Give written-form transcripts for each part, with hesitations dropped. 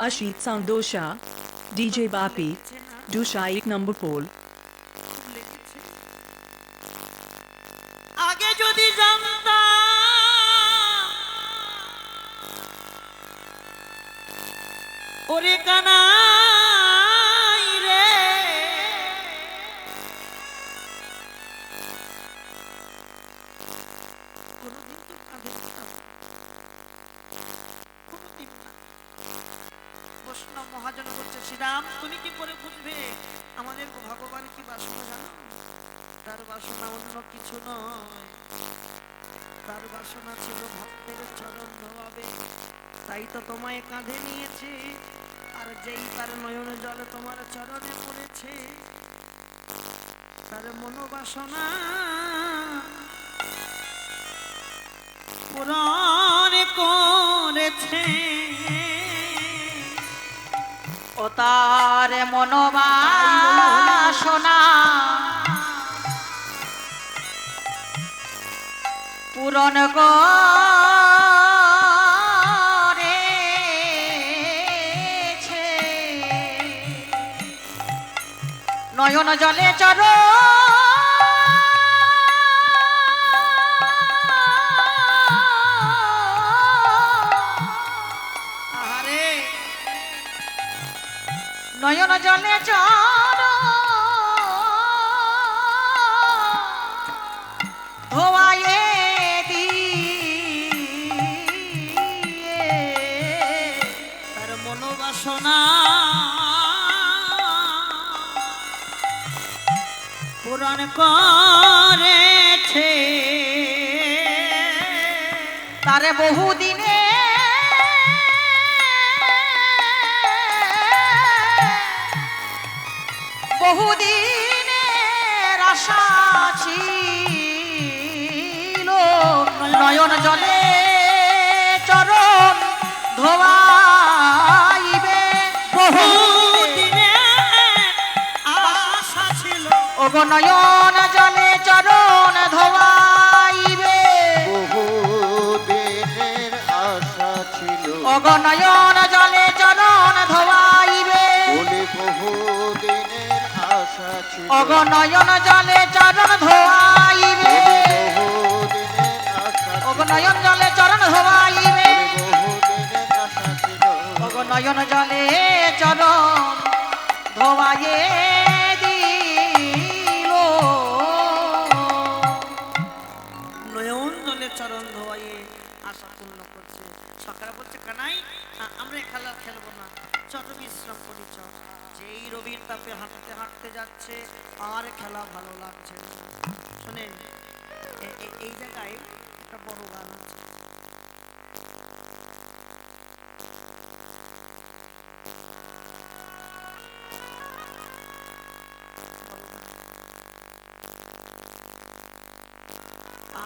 Ashit Sound Dosha, DJ Bapi, Dusha 1 number pole. আগে যদি জানতাম ওরে কানাই রে কোনদিন তো কাঁদে না, কোনদিন না। বৈষ্ণব মহাজন বলছে, শ্রীরাম তুমি কি করে বুঝবে আমাদের ভগবান কি বাসনা জানো? তার বাসনা অন্য কিছু নয়, তার বাসনা ছিল ভক্তের চরণ ধোয়াবে। তাই তো তোমায় কাঁধে নিয়েছে, আর যেই তার নয়ন জল তোমার চরণে পড়েছে, তার মনোবাসনা পূরণ করেছে। ও তার মনোবাসনা পূরণ করেছে। নয়ন জলে চর নয়ন জলে চর ধোয়ায়ে দিয়ে তার মনোবাসনা পূরণ করেছে। তারে বহুদিনে বহুদিনের আশা ছিল, নয়ন জলে চরণ ধোয়াইবে। বহুদিনের আশা ছিল, ওগো নয়ন জলে চরণ ধোয়াইবে। বহুদিনের আশা ছিল, ওগো নয়ন জলে চরণ ধোয়াইবে। বলে বহুদিনের আশা ছিল, ওগো নয়ন জলে চরণ ধোয়াইবে। বহুদিনের আশা ওগো ছিল, নয়ন জলে চরণ ধোয়াইবে। বহুদিনের আশা ছিল, ওগো নয়ন জলে চরণ ধোয়াইয়ে দিল। নয়ন জলে চরণ ধোয়াইয়ে আশা পূর্ণ করছে। সকালে বলছে, কানাই আমরা খেলা খেলবো না, চট বিশ্রাম করি। যেই রবির তাপে হাঁটতে হাঁটতে যাচ্ছে, আর খেলা ভালো লাগছে না। শোনেন, এই জায়গায় একটা বড় গান আছে।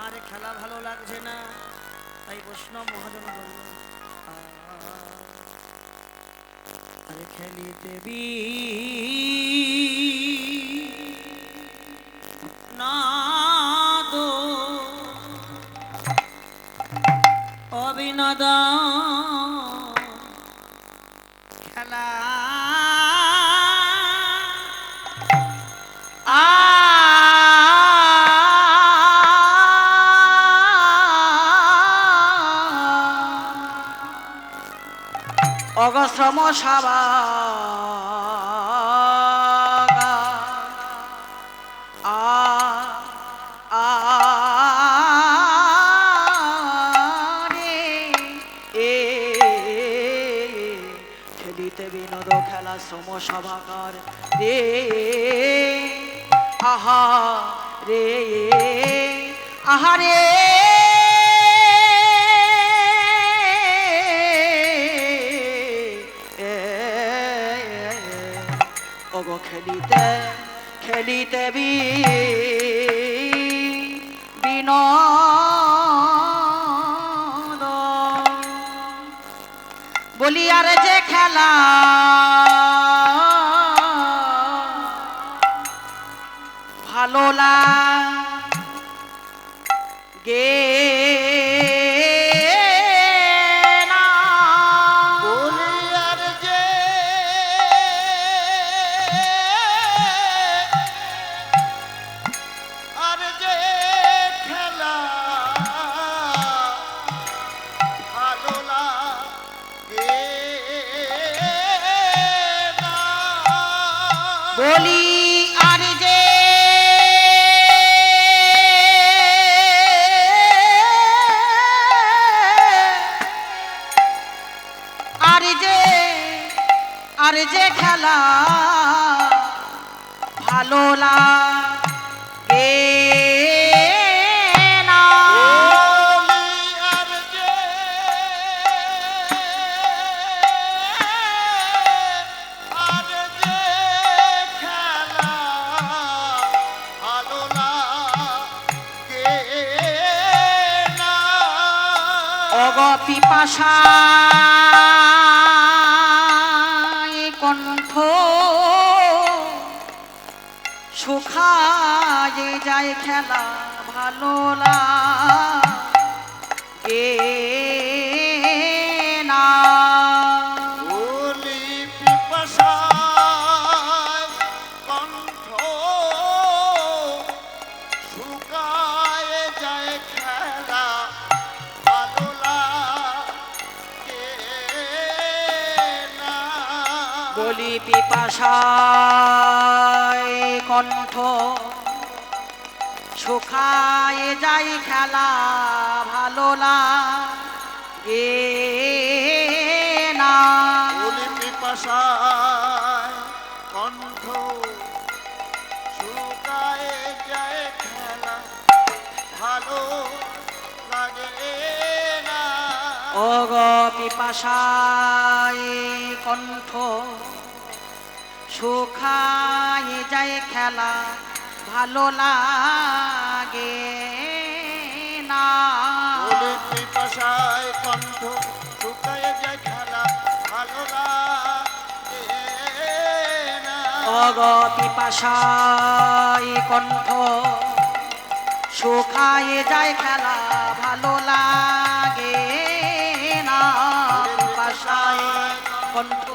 আর খেলা ভালো লাগছে না, তাই বৈষ্ণব মহাজন বলল, আরে খেলিতে বি না দো অবিনোদন খেলা অগশ্রম সাবা খেলিতে বিনোদ খেলা শ্রম সভাকার রে। আহা রে আহারে ওগো খেলিতে খেলিতে বিনোদ বলি আর যে খেলা ভালো লাগে যে খেলা ভালো লাগে না। বলি আর যে খেলা ভালো লাগে না। অগ পিপাসা কণ্ঠ শুকায়ে যায় খেলা ভালো লাগে না। বলি পিপাসায় কণ্ঠ শুকায় যায় খেলা ভালো লাগে না। বলি পিপাসায় কণ্ঠ শুকায়ে যায় খেলা ভালো লাগে না। বলি পিপাসায় কণ্ঠ শুকায় যায় খেলা ভালো লাগে না। অগ পিপাসায় কণ্ঠ শুকায়ে যায় খেলা ভালো লাগে না। বলি পিপাসায় কণ্ঠ শুকায় যায় খেলা ভালো লাগে না। অগ পিপাসায় কণ্ঠ শুকায়ে যায় খেলা ভালো লাগে না। পিপাসায় কণ্ঠ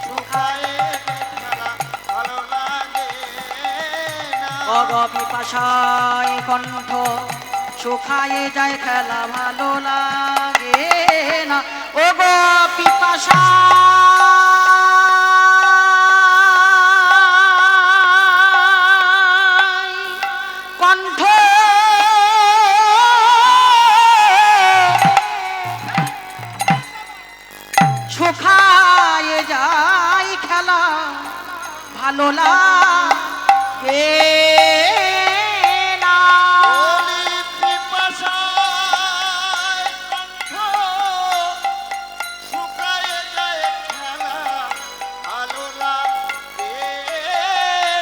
শুকায় যায় খেলা ভালো লাগে না। অগ পিপাসায় কণ্ঠ শুকায়ে যায় খেলা ভালো লাগে না। ওগ পিপাসা কণ্ঠ শুকায়ে যায় খেলা ভালো লাগে না। বলি পিপাসায় কণ্ঠ শুকায় যায় খেলা ভালো লাগে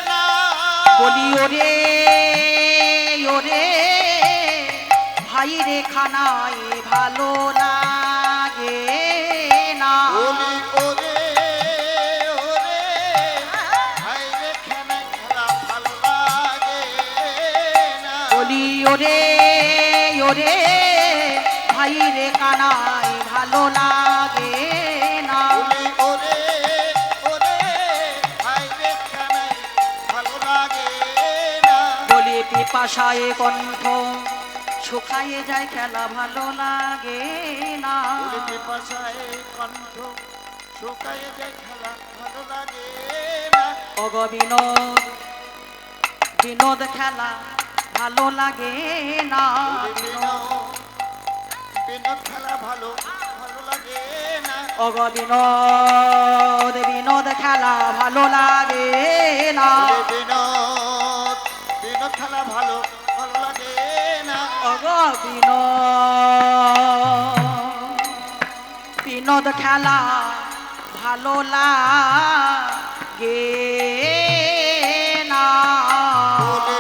না। বলি ওরে ওরে ভাই রে খানায় ভালো লাগে না। বলি ওরে ওরে হায়রে খেলায় খেলা ভালো লাগে না। বলি ওরে ওরে ভাই রে কানায় ভালো লাগে না। বলি ওরে ওরে হায়রে খেলায় ভালো লাগে না। বলি পিপাসায় কণ্ঠ শুকায়ে যায় খেলা ভালো লাগে না। বলি পিপাসায় কণ্ঠ শুকায় যায় খেলা ভালো লাগে না। অগ বিনোদ বিনোদ খেলা ভালো লাগে না। বলি বিনোদ খেলা ভালো ভালো লাগে না। অগ বিনোদ বিনোদ খেলা ভালো লাগে না। বলি বিনোদ খেলা ভালো ভালো লাগে না। অগ বিনোদ বিনোদ খেলা ভালো লাগে না। বলি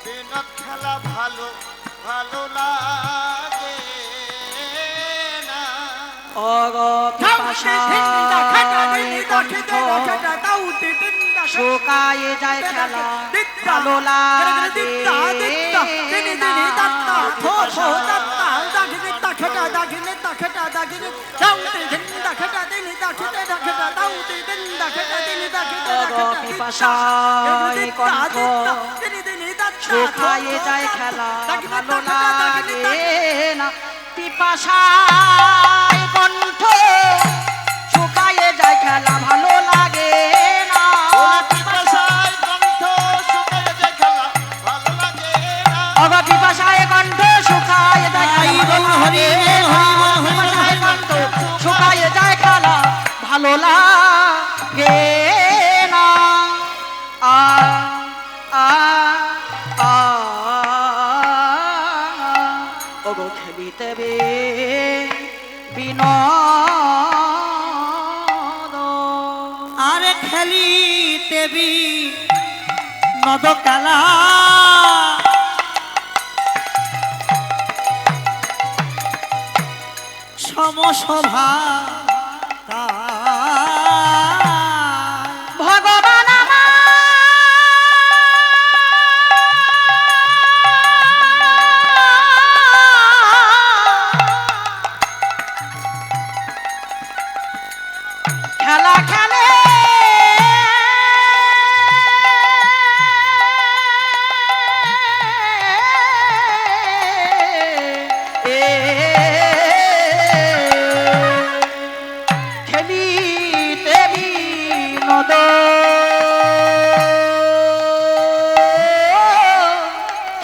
বিনোদ খেলা ভালো ভালো লাগে না। অগ পিপাসায় কণ্ঠ শুকায়ে যায় খেলা ভালো লাগে পিপাসায় কণ্ঠ শুকায়ে যায় খেলা ভালো লাগে না। পিপাসায় কণ্ঠ শুকায়ে যায় খেলা ভালো লাগে না। বলি পিপাসায় কণ্ঠ শুকায় যায় খেলা ভালো লাগে না। অগ পিপাসায় কণ্ঠ শুকায়ে যায় খেলা ভালো লাগে না। পিপাসায় কণ্ঠ শুকায়ে যায় দেবে বিনোদ আরে খেলিতে বি নদ খেলা সমসভা ভগবান খেলা খেলে খেলিতে বিনোদ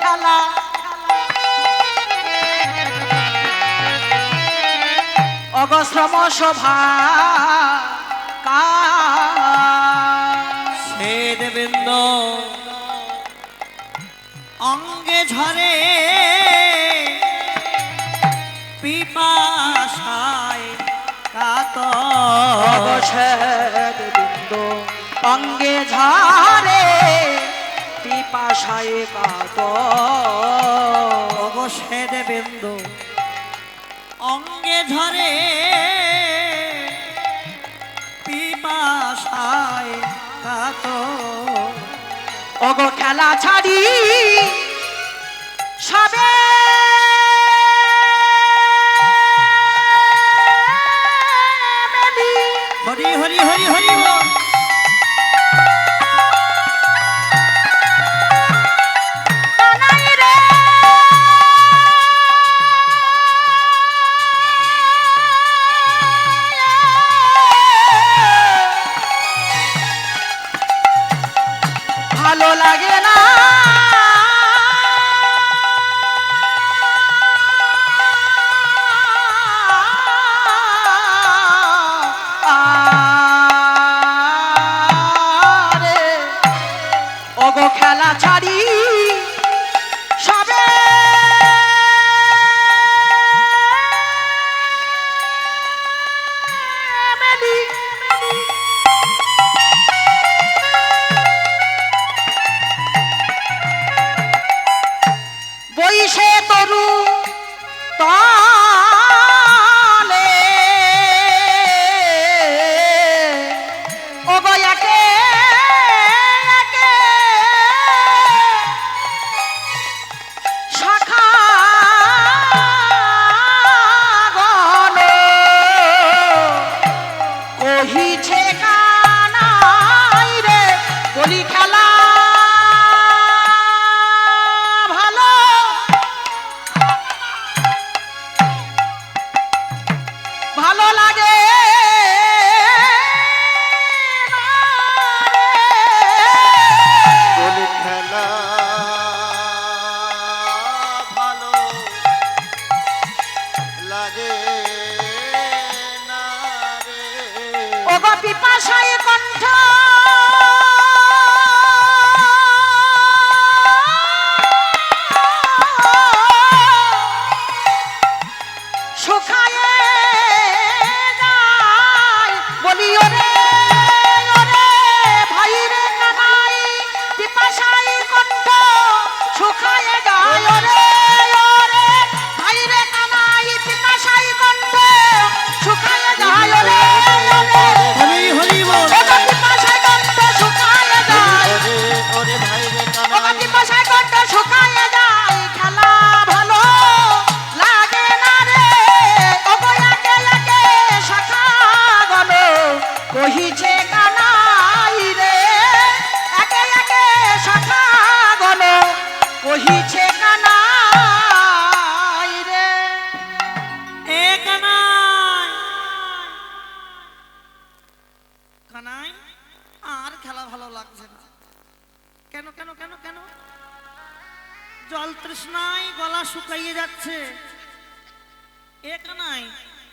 খেলা অগশ্রম সভা সে দেবেন্দ্র অঙ্গে ঝরে পিপাসায় কাতর অবছেদ বিন্দু অঙ্গে ঝরে পিপাসায় কাত অবশ্যেদ বিন্দু অঙ্গে ঝরে পিপাসায় কাতর অগ খেলা ছাড়ি সবে হরি হরি হরি হরি বল। ভালো লাগে না আরে ওগো খেলা ছাড়ি সবে বইসে তরু তলে ও গয়াকে শাখা গনে কহিছে কানাই রে বলি খেলা ভালো ভালো লাগে বলি খেলা ভালো লাগে না রে ও গো পিপাসায় কণ্ঠ শুকায়ে যায় বলি ওরে ওরে ভাই রে কানাই পিপাসায় কণ্ঠ শুকায়ে যায় ওরে ওরে ভাই রে কানাই পিপাসায় কণ্ঠ শুকায়ে যায় ওরে ওরে হরি হরি বল। ও গো পিপাসায় কণ্ঠ শুকায়ে যায় ওরে ওরে ভাই রে ও গো কানাই পিপাসায় কণ্ঠ শুকায়ে যায় খেলা ভালো লাগে না রে ও গো একে একে শাখা গনো কহিছে কানাই রে একে একে শাখা গনো কহিছে কানাই রে এ কানাই কানাই আর খেলা ভালো লাগছে না কেন কেন কেন কেন জল তৃষ্ণায় গলা শুকাইয়ে যাচ্ছে এ কানাই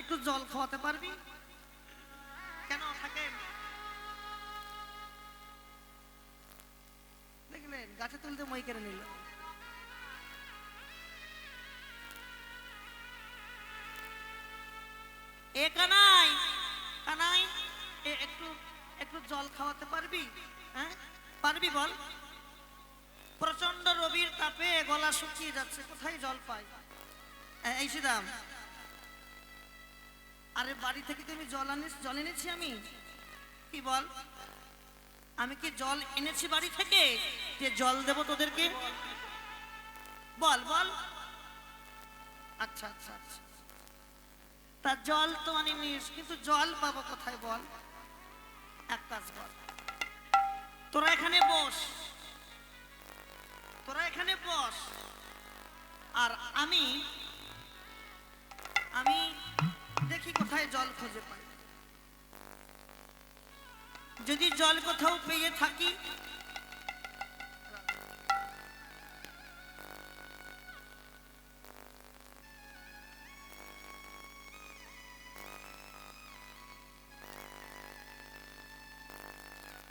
একটু জল খাওয়াতে পারবি কেন থাকেন দেখলেন গাছে তুলতে মই কেড়ে নিল এ কানাই, কানাই, একটু একটু জল খাওয়াতে পারবি? হ্যাঁ পারবি বল? প্রচন্ড রবির তাপে গলা শুকিয়ে যাচ্ছে, কোথায় জল পাই? এই শ্রীরাম, আরে বাড়ি থেকে তুমি জল এনেছি আমি, কি বল? আমি কি জল এনেছি বাড়ি থেকে যে জল দেব তোদেরকে? বল বল। আচ্ছা আচ্ছা আচ্ছা, তা জল তো আনিস, কিন্তু জল পাবো কোথায় বল? এক কাজ কর, তোরা এখানে বস, তোরা এখানে বস, আর আমি আমি দেখি কোথায় জল খুঁজে পাই। যদি জল কোথাও পেয়ে থাকি,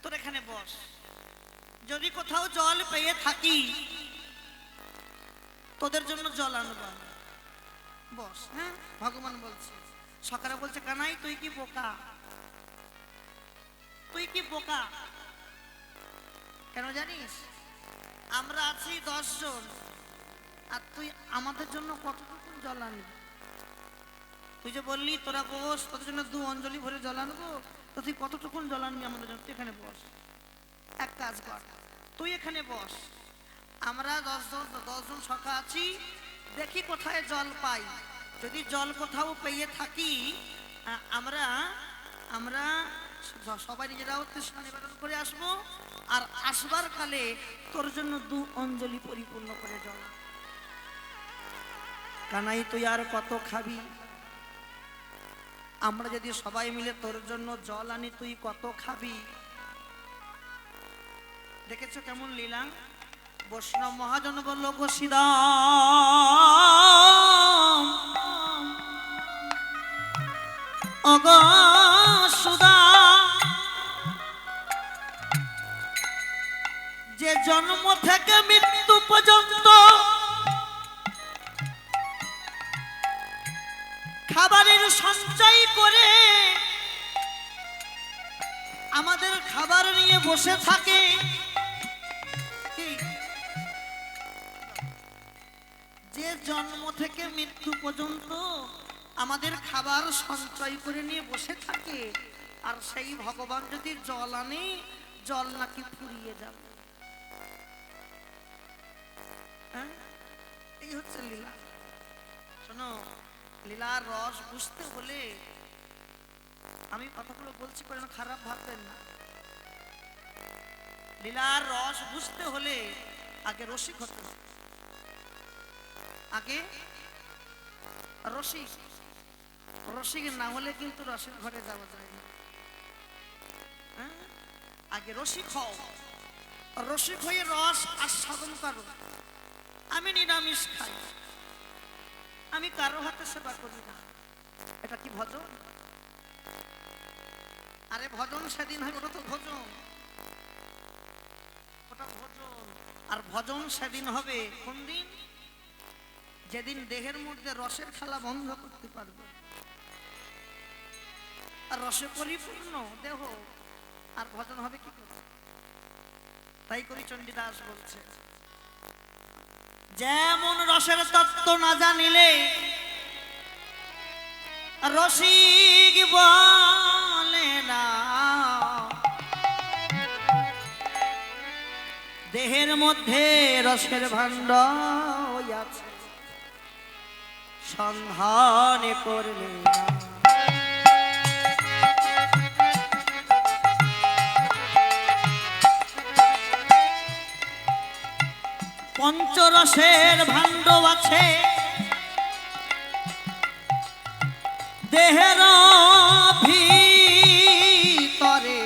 তোর এখানে বস, যদি কোথাও জল পেয়ে থাকি তোদের জন্য জল আনবো। বস। হ্যাঁ, ভগবান বলছে, সকালে বলছে কানাই তুই কি বোকা, তুই কি বোকা? কেন জানিস? আমরা আছি 10 জন, আর তুই আমাদের জন্য কতটুকু জল আনবি? তুই যে বললি তোরা বস, তোদের জন্য 2 অঞ্জলি ভরে জল আনবো, তো তুই কতটুকু জল আনবি আমাদের জন্য? তুই এখানে বস, এক কাজ কর, তুই এখানে বস, আমরা 10 জন সখা আছি, দেখি কোথায় জল পাই। যদি জল কোথাও পেয়ে থাকি, আমরা আমরা সবাই নিজেরাও তৃষ্ণা নিবেদন করে আসবো, আর আসবার কালে তোর জন্য 2 অঞ্জলি পরিপূর্ণ করে জল। কানাই তুই আর কত খাবি? আমরা যদি সবাই মিলে তোর জন্য জল আনি, তুই কত খাবি? দেখেছো কেমন লীলা? বৈষ্ণব মহাজন বলল গো শ্রীরাম, অগ সুদা, যে জন্ম থেকে মৃত্যু পর্যন্ত খাবারের সঞ্চয় করে আমাদের খাবার নিয়ে বসে থাকে, যে জন্ম থেকে মৃত্যু পর্যন্ত আমাদের খাবার সঞ্চয় করে নিয়ে বসে থাকে, আর সেই ভগবান যদি জল আনে, জল নাকি ফুরিয়ে যাবে। হ্যাঁ, এই হচ্ছে লীলা। শোনো, লীলার রস বুঝতে হলে, আমি কথাগুলো বলছি কোনো খারাপ ভাববেন না, লীলার রস বুঝতে হলে আগে রসিক হতে হবে, আগে রসিক। রসিক না হলে কিন্তু রসের ঘরে যাওয়া যায় না। হ্যাঁ, আগে রসিক হও, রসিক হয়ে রস আস্বাদন করো। আমি নিরামিষ খাই, আমি কারো হাতে সেবা করি না, এটা কি ভজন? আরে ভজন সেদিন হয়, ওটা তো ভজন, ওটা ভজন। আর ভজন সেদিন হবে কোন দিন? যেদিন দেহের মধ্যে রসের খেলা বন্ধ করতে পারবে, আর রসে পরিপূর্ণ দেহ, আর ভজন হবে কি করে? তাই করি চণ্ডীদাস বলছে, যেমন রসের তত্ত্ব না জানিলে রসিক বলে না, দেহের মধ্যে রসের ভাণ্ডার আছে, সন্ধান করলে না। পঞ্চরসের ভাণ্ড আছে দেহের ভিতরে,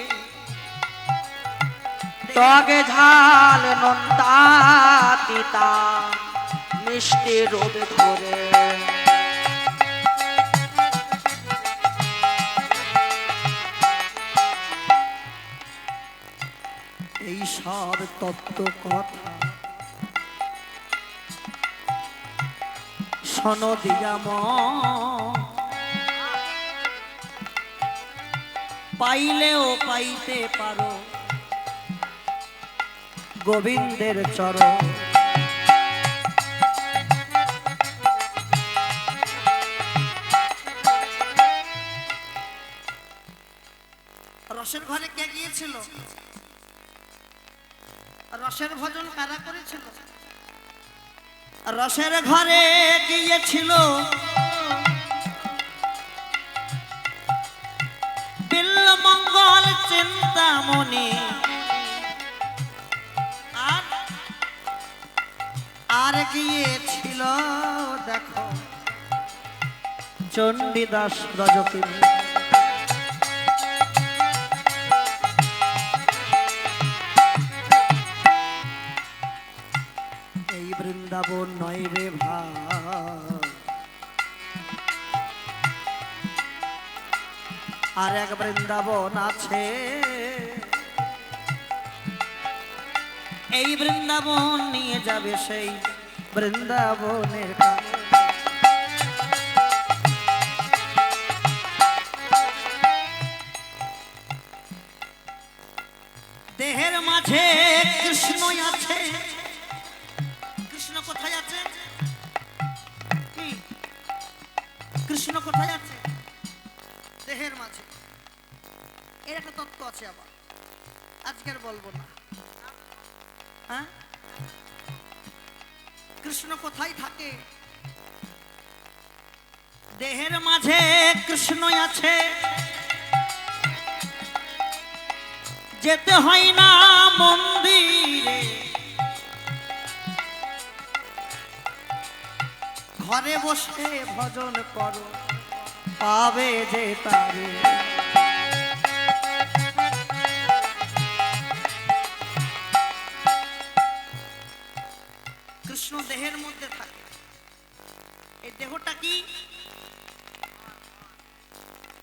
টকে ঝাল নোনতা তিতা মিষ্টি রোদ ধরে, এই সব তত্ত্ব কথা শোনো দিয়াম, পাইলেও পাইতে পারো গোবিন্দের চরণ। রসের ঘরে কে গিয়েছিল? রসের ভজন কারা করেছিল? রসের ঘরে গিয়েছিল বিল্লমঙ্গল চিন্তামণি, আর গিয়েছিল দেখো চণ্ডীদাস রজকিনী। এই বৃন্দাবন নয় রে ভাই, আর এক বৃন্দাবন আছে। এই বৃন্দাবন নিয়ে যাবে সেই বৃন্দাবনের কাছে। দেহের মাঝে কৃষ্ণ আছে। কৃষ্ণ কোথায় আছে? কি? কৃষ্ণ কোথায় আছে? দেহের মাঝে। এর একটা তত্ত্ব আছে, আবার আজকের বলবো না। হ্যাঁ, কৃষ্ণ কোথায় থাকে? দেহের মাঝে কৃষ্ণ আছে, যেতে হয় না মন্দিরে, ঘরে বসে ভজন করো পাবে যে তারে। কৃষ্ণ দেহের মধ্যে থাকে। এই দেহটা কি?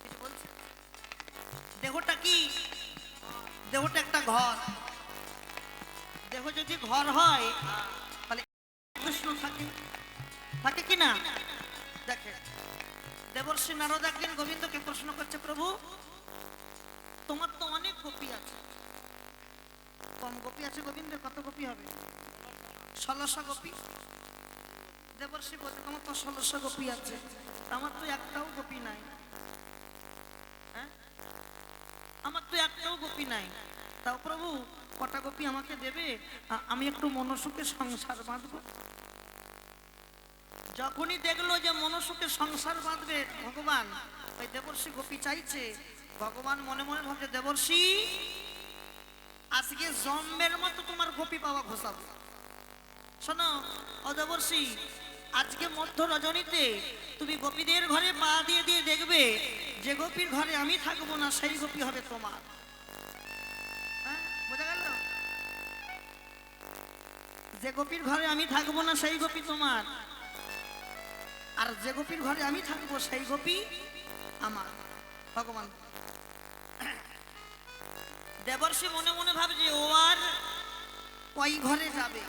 কিছু বলছে? দেহটা কি? দেহটা একটা ঘর। দেহ যদি ঘর হয় তাহলে কৃষ্ণ থাকে, থাকে কি না? দেখে দেবর্ষি নারদ একদিন গোবিন্দকে প্রশ্ন করছে, প্রভু তোমার তো অনেক গোপী আছে। কম গোপী আছে গোবিন্দের? কত গোপী হবে? 1600 গোপী। দেবর্ষি বলছে তোমার তো 1600 গোপী আছে, আমার তো একটাও গোপী নাই। হ্যাঁ, আমার তো একটাও গোপী নাই। তাও প্রভু কটা গোপী আমাকে দেবে, আমি একটু মনসুখে সংসার বাঁধবো। যখনই দেখলো যে মনসুখে সংসার বাঁধবে ভগবান, ওই দেবর্ষি গোপী চাইছে, ভগবান মনে মনে ভাবছে দেবর্ষি আজকে জম্বের মতো তোমার গোপী পাওয়া ঘোষাবো। শোনো ও দেবর্ষি, আজকে মধ্য রজনীতে তুমি গোপীদের ঘরে পা দিয়ে দিয়ে দেখবে, যে গোপীর ঘরে আমি থাকবো না সেই গোপী হবে তোমার। হ্যাঁ, বোঝা গেল? যে গোপীর ঘরে আমি থাকবো না সেই গোপী তোমার, আর যে গোপীর ঘরে আমি থাকবো সেই গোপী আমার। ভগবান দেবর্ষি মনে মনে ভাবছে ও আর কই ঘরে যাবে,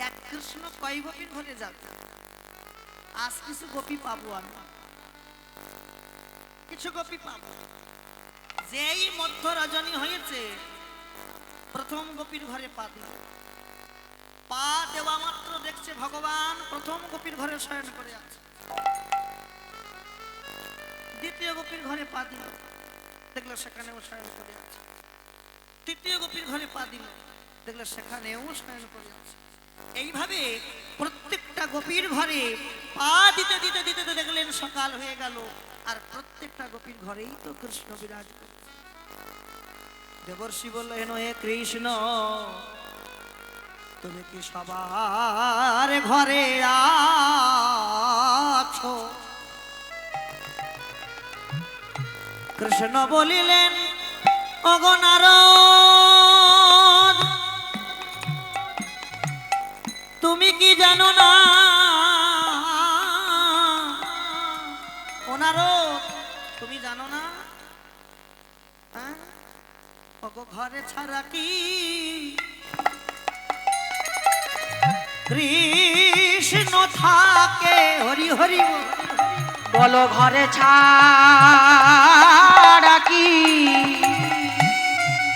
এক কৃষ্ণ কই গোপীর ঘরে যাবে, আজ কিছু গোপী পাবো আমি, কিছু গোপী পাবো। যেই মধ্য রজনী হয়েছে প্রথম গোপীর ঘরে পা দিল। পা দেওয়া মাত্র দেখছে ভগবান প্রথম গোপীর ঘরে শয়ন করে আছে। দ্বিতীয় গোপীর ঘরে পা দিল, দেখলো সেখানেও শয়ন করে আছে। তৃতীয় গোপীর ঘরে পা দিল, দেখলো সেখানেও শয়ন করে আছে। এইভাবে প্রত্যেকটা গোপীর ঘরে পা দিতে দিতে দিতে তো দেখলেন সকাল হয়ে গেল, আর প্রত্যেকটা গোপীর ঘরেই তো কৃষ্ণ বিরাজ করে। দেবর্ষি বললেন হে কৃষ্ণ, তুমি কি সবার ঘরে আছো? কৃষ্ণ বলিলেন ওগো নারদ, তুমি কি জানো না? ও নারদ, তুমি জানো না? হ্যাঁ, ওগো ঘরে ছাড়া কি কৃষ্ণ থাকে? হরি হরি বলো ঘরে ছাড়া কি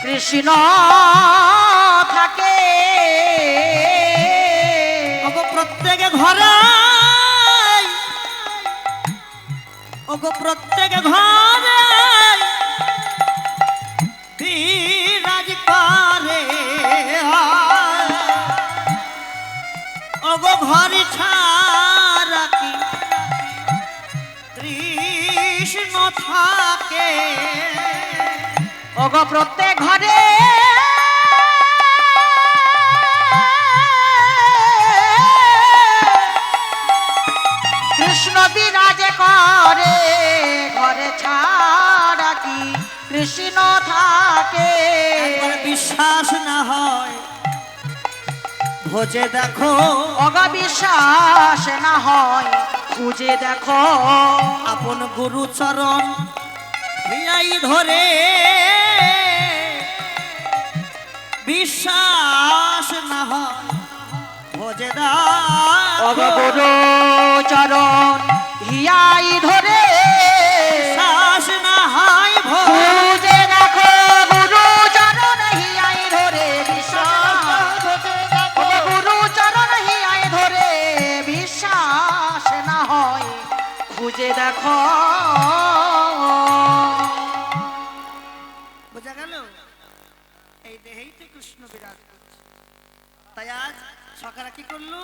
কৃষ্ণ থাকে? ওগো প্রত্যেকে ঘরে, ওগো প্রত্যেকে ঘরে বিরাজ করে। ওগো ঘরে ছাড়া কি কৃষ্ণ থাকে? ওগো প্রত্যেক ঘরে কৃষ্ণ বিরাজে করে, ঘরে ছাড়া কি কৃষ্ণ থাকে? একবার বিশ্বাস না হয় ভোজে দেখো, ওগো বিশ্বাস না হয় খুঁজে দেখো। আপন গুরু চরণ হিয়াই ধরে, বিশ্বাস না হয় ভোজে ওগো দেখো। গুরু চরণ হিয়াই ধরে, বিশ্বাস না হয় খুঁজে দেখো। গুরু চরণ হিয়াই ধরে বিশ্বাস, ওগো গুরু চরণ হিয়াই ধরে বিশ্বাস না হয় খুঁজে দেখো। বোঝা গেল? এই দেহেই তো কৃষ্ণ বিরাজ করছে। তাই আজ সখারা কি করলো?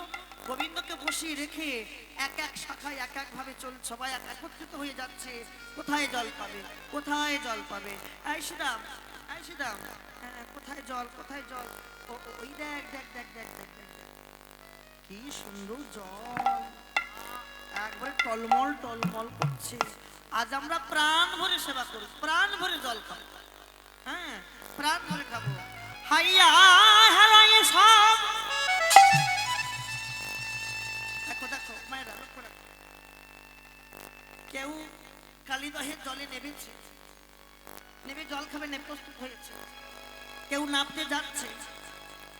গোবিন্দকে বসিয়ে রেখে এক এক শাখায় এক এক ভাবে সবাই একত্রিত হয়ে যাচ্ছে। কোথায় জল পাবে, কোথায় জল পাবে? এই শ্রীরাম, এই শ্রীরাম, কোথায় জল, কোথায় জল? ওই দেখ দেখ দেখ দেখ দেখ দেখ, কি সুন্দর জল, একবারে টলমল টলমল করছে। আজ আমরা প্রাণ ভরে সেবা করব, প্রাণ ভরে জল খাবো, হ্যাঁ প্রাণ ভরে খাবো। হাইয়া হারাই সব, দেখো দেখো মায়েরা, লক্ষ্য রাখো, কেউ কালীদহের জলে নেমেছে, নেমে জল খাবে, নেমে প্রস্তুত হয়েছে। কেউ নামতে যাচ্ছে,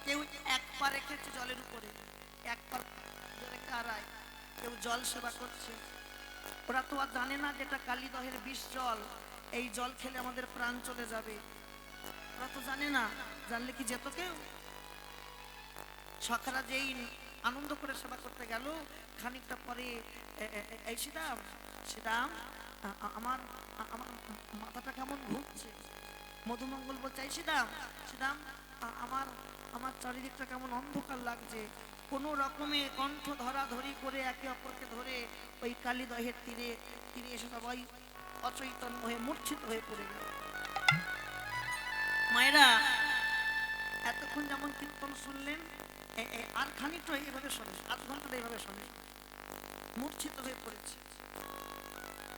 কেউ এক পা রেখেছে জলের উপরে, এক পা রেখে আড়ায়, কেউ জল সেবা করছে। ওরা তো আর জানে না যেটা কালীদহের বিষ জল, এই জল খেলে আমাদের প্রাণ চলে যাবে। ওরা তো জানে না, জানলে কি যেত কেউ? সখারা যেই আনন্দ করে সেবা করতে গেল, খানিকটা পরে এই শ্রীরাম, শ্রীরাম, আমার আমার মাথাটা কেমন ঘুরছে। মধুমঙ্গল বলছে, এই শ্রীরাম, শ্রীরাম, আমার আমার চারিদিকটা কেমন অন্ধকার লাগছে। কোনো রকমে কণ্ঠ ধরাধরি করে একে অপরকে ধরে ওই কালীদহের তীরে তীরে এসে সবাই অচৈতন্য হয়ে মূর্ছিত হয়ে পড়ে গেল। মায়েরা এতক্ষণ যেমন কীর্তন শুনলেন, আর খানিকটা এইভাবে শোনে, আধ ঘন্টা এইভাবে শোনে, মূর্ছিত হয়ে পড়েছে।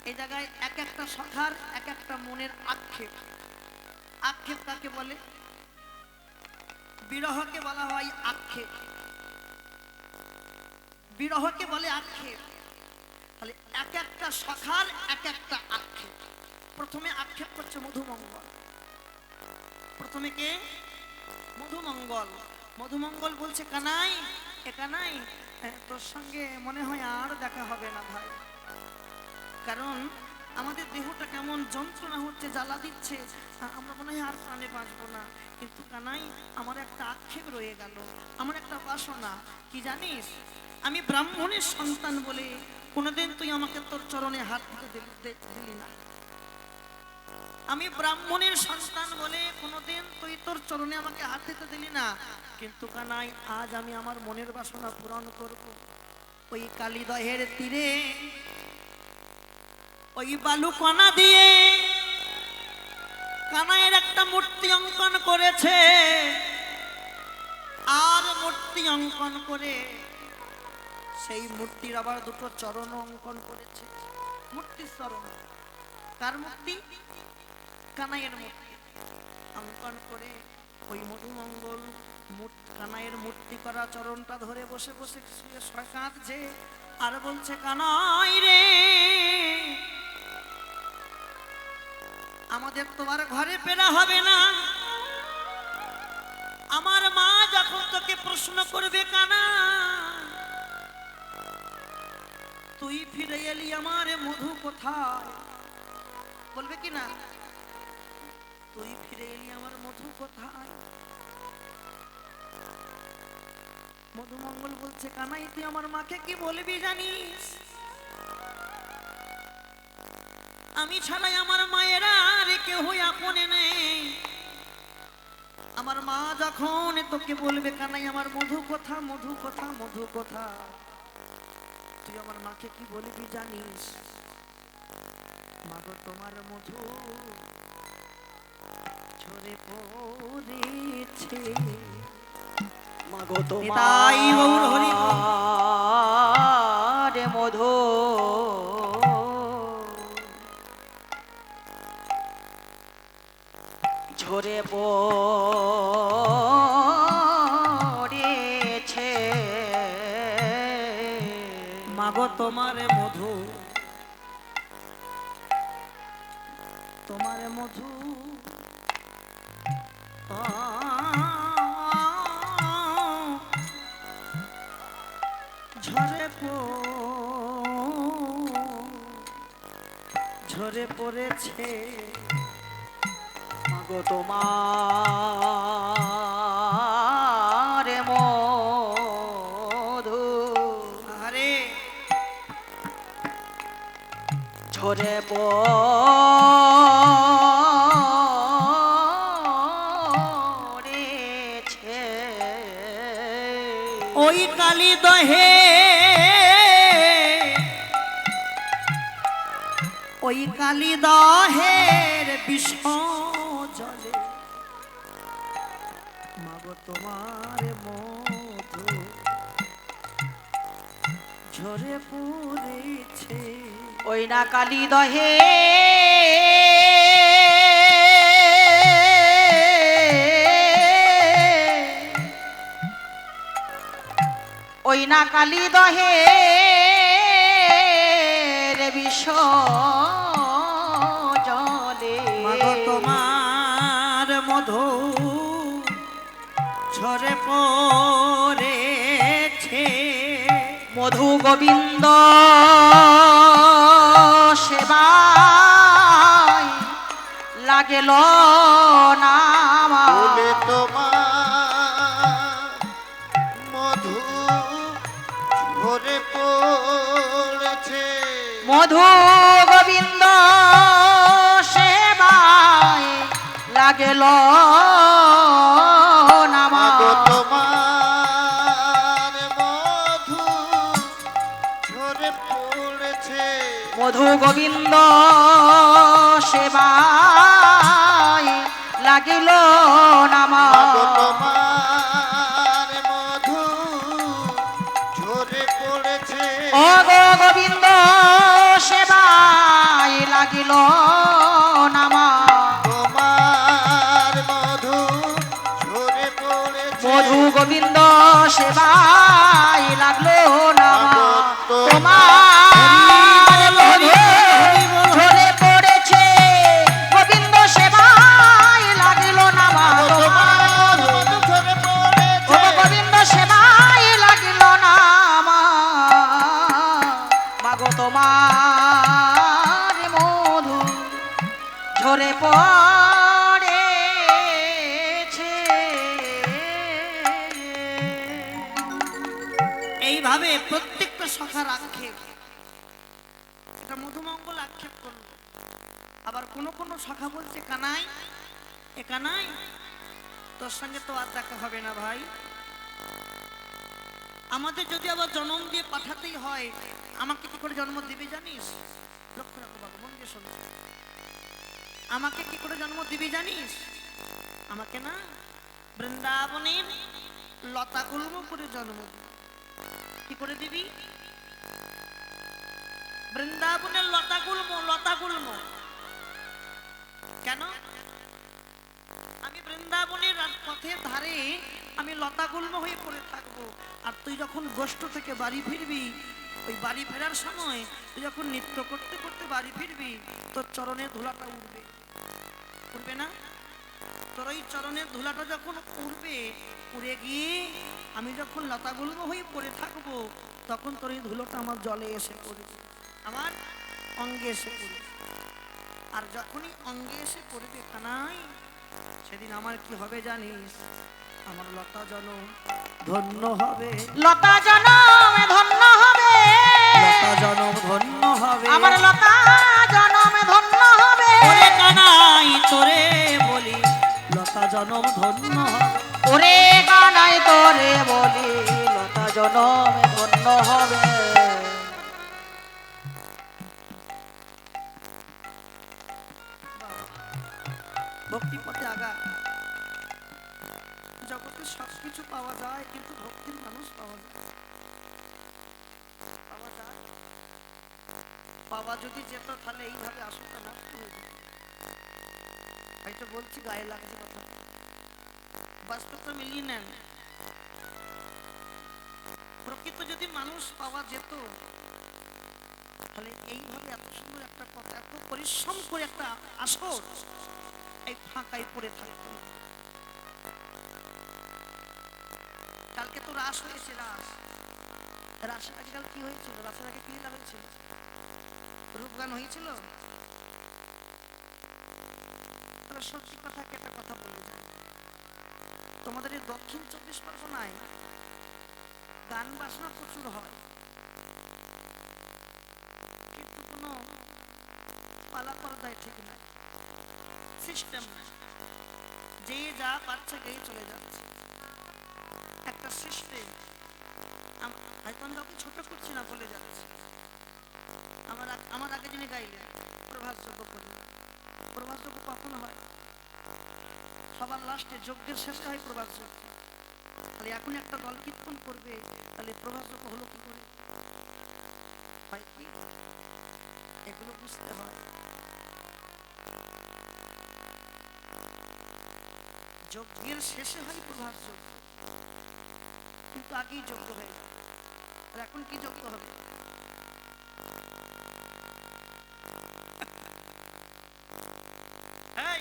এই জায়গায় এক একটা সখার এক একটা মনের আক্ষেপ। আক্ষেপ কাকে বলে? বিরহকে বলা হয় আক্ষেপ, বিরহকে বলে আক্ষেপ। তাহলে এক একটা সখার এক একটা আক্ষেপ। প্রথমে আক্ষেপ করছে মধুমঙ্গল। প্রথমে কে? মধুমঙ্গল। মধুমঙ্গল বলছে, কানাই, এ কানাই, তোর সঙ্গে মনে হয় আর দেখা হবে না ভাই, কারণ আমাদের দেহটা কেমন যন্ত্রণা হচ্ছে, জ্বালা দিচ্ছে, আমরা মনে হয় আর প্রাণে বাঁচবো না। কিন্তু কানাই, আমার একটা আক্ষেপ রয়ে গেল, আমার একটা বাসনা। কি জানিস? আমি ব্রাহ্মণের সন্তান বলে কোনোদিন তুই আমাকে তোর চরণে হাত দিতে দিলি না। আমি ব্রাহ্মণের সন্তান বলে কোনোদিন তুই তোর চরণে আমাকে হাত দিতে দিলি না। কিন্তু কানাই, আজ আমি আমার মনের বাসনা পূরণ করব। ওই কালীদহের তীরে ওই বালু কণা দিয়ে কানাইয়ের একটা মূর্তি অঙ্কন করেছে, আর মূর্তি অঙ্কন করে সেই মূর্তির আবার দুটো চরণ অঙ্কন করেছে। মূর্তির চরণ, কার মূর্তি? কানাইয়ের মূর্তি অঙ্কন করে ওই মধুমঙ্গল কানাইয়ের মূর্তি করা চরণটা ধরে বসে বসে কাঁদছে আর বলছে, কানাই রে, আমাদের তোমার ঘরে ফেরা হবে না। আমার মা যখন তোকে প্রশ্ন করবে, কানা তুই ফিরে এলি আমার মধু কোথায়, বলবে কি না? তুই ফিরে এলি আমার মধু কোথায়। মধুমঙ্গল বলছে কানাই তুই আমার মাকে কি বলবি জানিস? আমি ছাড়াই আমার মায়েরা আর কেউ আপনে নেই। আমার মা যখন তোকে বলবে কানাই আমার মধু কোথা, মধু কোথা, মধু কোথা, তুই আমার মাকে কি বলবি জানিস? মাগো তোমার মধু ঝরে পড়েছে। মাগো নিতাই গৌর হরি বল। তোমার মধু ঝরে পড়েছে। মাগো তোমার মধু, তোমার মধু ঝরে পড়েছে। মাগো তোমার মধু আরে ঝরে পড়েছে। ওই কালী দহে, ওই কালী দহের বিষ জলে মাগো তোমার মধু ঝরে পড়েছে। ওই না কালী দহে ওই না কালী দহে বিষ জলে মাগো তোমার মধু ঝরে পড়েছে। মধু গোবিন্দ সেবায় লাগেল না বলে তোমার মধু ঝরে পড়েছে। মধু গোবিন্দ সেবায় লাগেল না মাগো তোমার মধু ঝরে পড়েছে। মধু গোবিন্দ সেবায় লাগিল নামা মাগো তোমার মধু ঝরে পড়েছে। ও গো গোবিন্দ সেবায় লাগিল নামা তোমার মধু ঝরে পড়েছে। মধু গোবিন্দ সেবায় লাগলো নামা তোমার মধু ঝরে পড়েছে। গোবিন্দ সেবায় লাগিল নামা তোমার মধু ঝরে পড়েছে। ও গোবিন্দ সেবায় লাগিল নামা মাগো তোমার মধু ঝরে পড়েছে। এইভাবে প্রত্যেকটা সখার আক্ষেপ, এটা মধুমঙ্গল আক্ষেপ করলো। আবার কোন কোন সখা বলছে কানাই, এ কানাই তোর সঙ্গে তো আর দেখা হবে না ভাই। আমাদের যদি আবার জন্ম দিয়ে পাঠাতেই হয়, আমাকে কি করে জন্ম দিবি জানিস? লক্ষ্য রাখো বাবা, মন দিয়ে শোনো। আমাকে কি করে জন্ম দিবি জানিস? আমাকে না বৃন্দাবনের লতা গুল্ম করে জন্ম দিবি। কি করে দিবি? বৃন্দাবনের লতা গুল্ম, লতা গুল্ম। কেন? আমি বৃন্দাবনের পথের ধারে আমি লতা গুল্ম হয়ে পড়ে থাকবো। আর তুই যখন গোষ্ঠ থেকে বাড়ি ফিরবি, ওই বাড়ি ফেরার সময় তুই যখন নৃত্য করতে করতে বাড়ি ফিরবি, তোর চরণের ধুলাটা উড়বে, উড়বে না? তোর ওই চরণের ধুলাটা যখন উড়বে, উড়ে গিয়ে আমি যখন লতা গুল্ম হয়ে পড়ে থাকবো, তখন তোর এই ধুলোটা আমার জলে এসে পড়বে, আমার অঙ্গে এসে পড়বে। আর যখনই অঙ্গে এসে পড়বে কানাই, সেদিন আমার কি হবে জানিস? আমার লতা জনম ধন্য হবে, লতা জনমে ধন্য হবে, লতা জনম ধন্য হবে, আমার লতা জনমে ধন্য হবে। ওরে কানাই তোরে বলি লতা জনম ধন্য হবে। ওরে কানাই তোরে বলি লতা জনমে ধন্য হবে। ভক্তি পথে আগা। জগতে সবকিছু পাওয়া যায়, কিন্তু ভক্তির মানুষ পাওয়া যায়, পাওয়া যায়। পাওয়া যদি যেত তাহলে এইভাবে আসলটা নষ্ট হয়ে যেত। হয়তো বলছি গায়ে লাগছে কথা, বাস্তবটা মিলিয়ে নেন। প্রকৃত যদি মানুষ পাওয়া যেত তাহলে এইভাবে এত সুন্দর একটা কথা, এত পরিশ্রম করে একটা আসর এই ফাঁকায় পড়ে থাকতো না। কালকে তো রাস হয়েছে, রাস, রাসের আগে কাল কি হয়েছিল? রাসের আগে কি লীলা হয়েছিল? রূপগান হয়েছিল। তাহলে সত্যি কথা কি একটা কথা বলে যায়, তোমাদের এই দক্ষিণ 24 পরগনায় গান বাজনা প্রচুর হয়, কিন্তু কোনো পালা পর্দায় ঠিক নাই, সিস্টেম নাই, যে যা পারছে গেয়ে চলে যাচ্ছে, একটা সিস্টেম। হয়তো আমি কাউকে ছোট করছি না, বলে যাচ্ছে। আমার আগে যিনি গাইলেন প্রভাসযোগ্য করলেন, প্রভাসযোগ্য কখন হয়? সবার লাস্টে, যজ্ঞের শেষে হয় প্রভাসযোগ্য। তাহলে এখন একটা দল কীর্তন করবে, তাহলে প্রভাসযোগ্য হলো কি করে? হয় কি? এগুলো বুঝতে হয়। যজ্ঞের শেষে হয় প্রভাসযোগ্য, কিন্তু আগেই যজ্ঞ হয়ে গেল। আর এখন কি যজ্ঞ হবে? এই,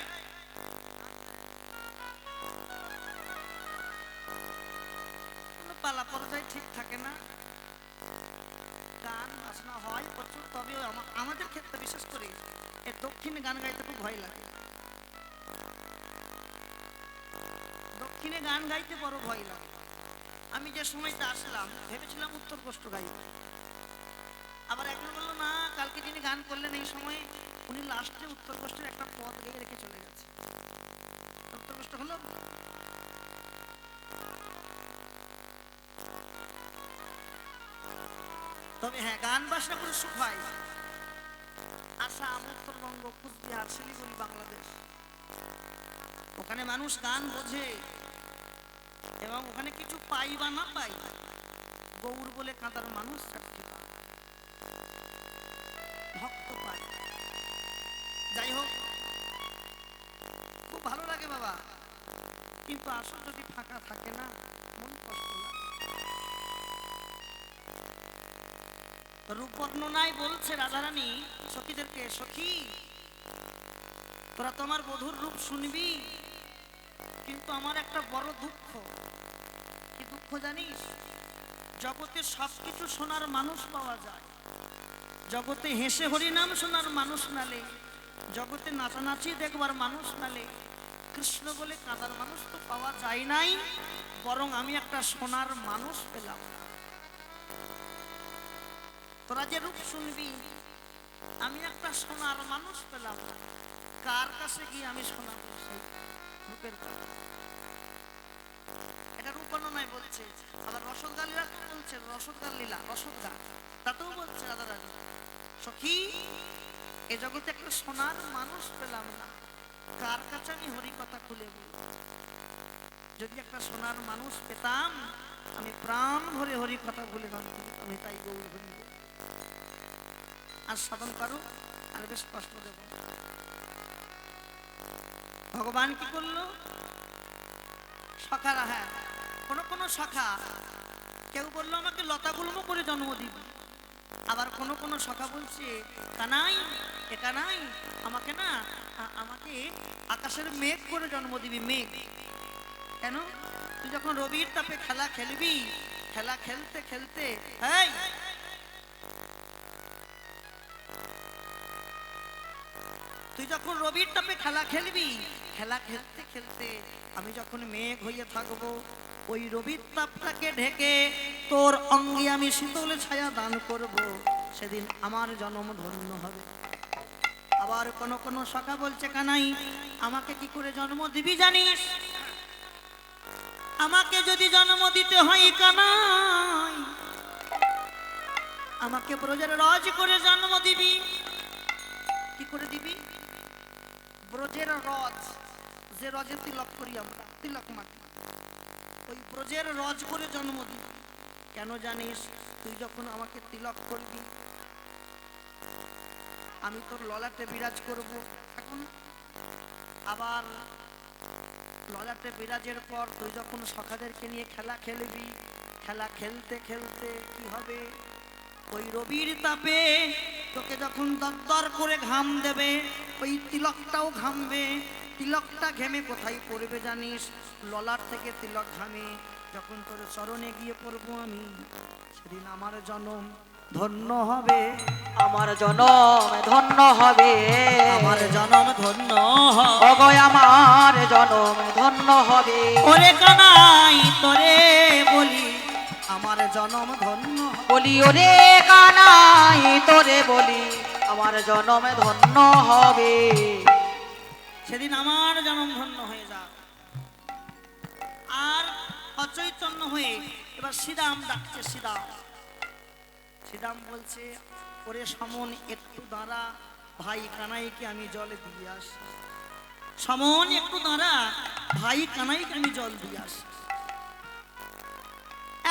কোনো পালা পর্যায়ে ঠিক থাকে না, গান বাজনা হয় প্রচুর, তবে আমাদের ক্ষেত্রে বিশেষ করে এই দক্ষিণে গান গাইতে খুব ভয় লাগে। দক্ষিণে গান গাইতে বড় ভয় লাগে। আমি যে সময়টা আসলাম ভেবেছিলাম উত্তর কষ্ট গাইব, আবার একজন বললো না, কালকে যিনি গান করলেন এই সময়ে উনি লাস্টে উত্তর কষ্টের একটা পদ গেয়ে রেখে চলে গেছে। উত্তর কষ্ট হলো। তবে হ্যাঁ, গান বাসনা করে সুখ হয়। আসাম, উত্তরবঙ্গ, কুচবিহার, শিলিগুড়ি, বাংলাদেশ, ওখানে মানুষ গান বোঝে, এবং ওখানে কিছু পাই বা না পাই, গৌর বলে কাঁদার মানুষ চাকরি পায়, ভক্ত পায়। যাই হোক, খুব ভালো লাগে বাবা, কিন্তু আসল যদি ফাঁকা থাকে না, মন কষ্ট লাগে। রূপ বর্ণনায় বলছে রাধারানী সখীদেরকে, সখী তোরা তোমার বধূর রূপ শুনবি, কিন্তু আমার একটা বড় দুঃখ। কি দুঃখ জানিস? জগতে সবকিছু শোনার মানুষ পাওয়া যায়, জগতে হেসে হরিনাম শোনার মানুষ নালে, জগতে নাচানাচি দেখবার মানুষ নালে, কৃষ্ণ বলে কাঁদার মানুষ তো পাওয়া যায় নাই, বরং আমি একটা সোনার মানুষ পেলাম। তোরা যে রূপ শুনবি, আমি একটা সোনার মানুষ পেলাম। কার কাছে গিয়ে আমি শোনাবো সেই রূপের কথা? এটা রূপবর্ণনায় বলছে। আবার রসদগার লীলা বলছে, রসদগার লীলা, রসদগার, তাতেও বলছে রাধারানী সখী এ জগতে একটা সোনার মানুষ পেলাম না, কার কাছে আমি হরি কথা খুলে বলব? যদি একটা সোনার মানুষ পেতাম, আমি প্রাণ ভরে হরি কথা বলে গান, আমি তাই গৌর হরি আর সাধন পারো, আর বেশ কষ্ট দেব। ভগবান কি করলো? সখারা, হ্যাঁ, কোন সখা কেউ বললো আমাকে লতা গুল্ম করে জন্ম দিবি, আবার কোন সখা বলছে কানাই, এ কানাই আমাকে না, আমাকে আকাশের মেঘ করে জন্ম দিবি। মেঘ কেন? তুই যখন রবির তাপে খেলা খেলবি, খেলা খেলতে খেলতে এই তুই যখন রবির তাপে খেলা খেলবি, খেলা খেলতে খেলতে আমি যখন মেঘ হয়ে থাকবো, ওই রবির তাপটাকে ঢেকে তোর অঙ্গে আমি শীতল ছায়া দান করব, সেদিন আমার জন্ম ধন্য হবে। আবার কোন কোন সখা বলছে, কানাই আমাকে কি করে জন্ম দিবি জানিস? আমাকে যদি জন্ম দিতে হয় কানাই, আমাকে ব্রজের রজ করে জন্ম দিবি। কি করে দিবি? ব্রজের রজ, যে রজে তিলক করি আমরা, তিলক মাটি, ওই ব্রজের রজ করে জন্ম দিবি। কেন জানিস? তুই যখন আমাকে তিলক করবি, আমি তোর ললাটে বিরাজ করব। এখন আবার ললাটে বিরাজের পর তুই যখন সখাদেরকে নিয়ে খেলা খেলবি, খেলা খেলতে খেলতে কি হবে? ওই রবির তাপে তোকে যখন দরদর করে ঘাম দেবে, ওই তিলকটাও ঘামবে। তিলকটা ঘেমে কোথায় পড়বে জানিস? ললাট থেকে তিলক ঘামে যখন তোর চরণে গিয়ে পড়বো আমি, সেদিন আমার জন্ম ধন্য হবে। আমার জনম ধন্য হবে, আমার জন্ম ধন্য হবে। ওগো আমার জনম ধন্য হবে। ওরে কানাই তোরে বলি, আমার জন্ম ধন্য হবে। বলি ওরে কানাই তোরে বলি, আমার জনম ধন্য হবে। সেদিন আমার জন্ম ধন্য হয়ে যা। আর অচৈতন্য হয়ে এবার শ্রীরাম ডাকছে, শ্রীরাম। শ্রীরাম বলছে, ওরে সমন একটু দাঁড়া, ভাই কানাইকে আমি জলে দিয়ে আসি। সমন একটু দাঁড়া, ভাই কানাইকে আমি জল দিয়ে আসি।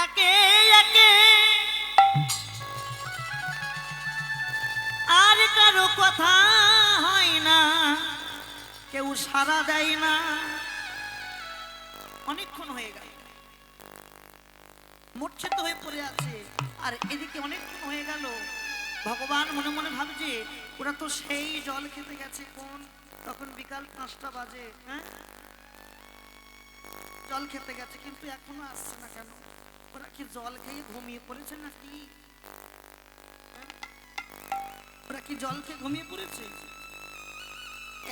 একে একে আর কারো কথা হয় না, কেউ সাড়া দেয় না। অনেকক্ষণ হয়ে গেল, মূর্ছিত হয়ে পড়ে আছে। আর এদিকে অনেকক্ষণ হয়ে গেল, ভগবান মনে মনে ভাবছে ওরা তো সেই জল খেতে গেছে। কোন তখন বিকাল 5টা বাজে, হ্যাঁ জল খেতে গেছে, কিন্তু এখনো আসছে না কেন? ওরা কি জল খেয়ে ঘুমিয়ে পড়েছে নাকি? ওরা কি জল খেয়ে ঘুমিয়ে পড়েছে?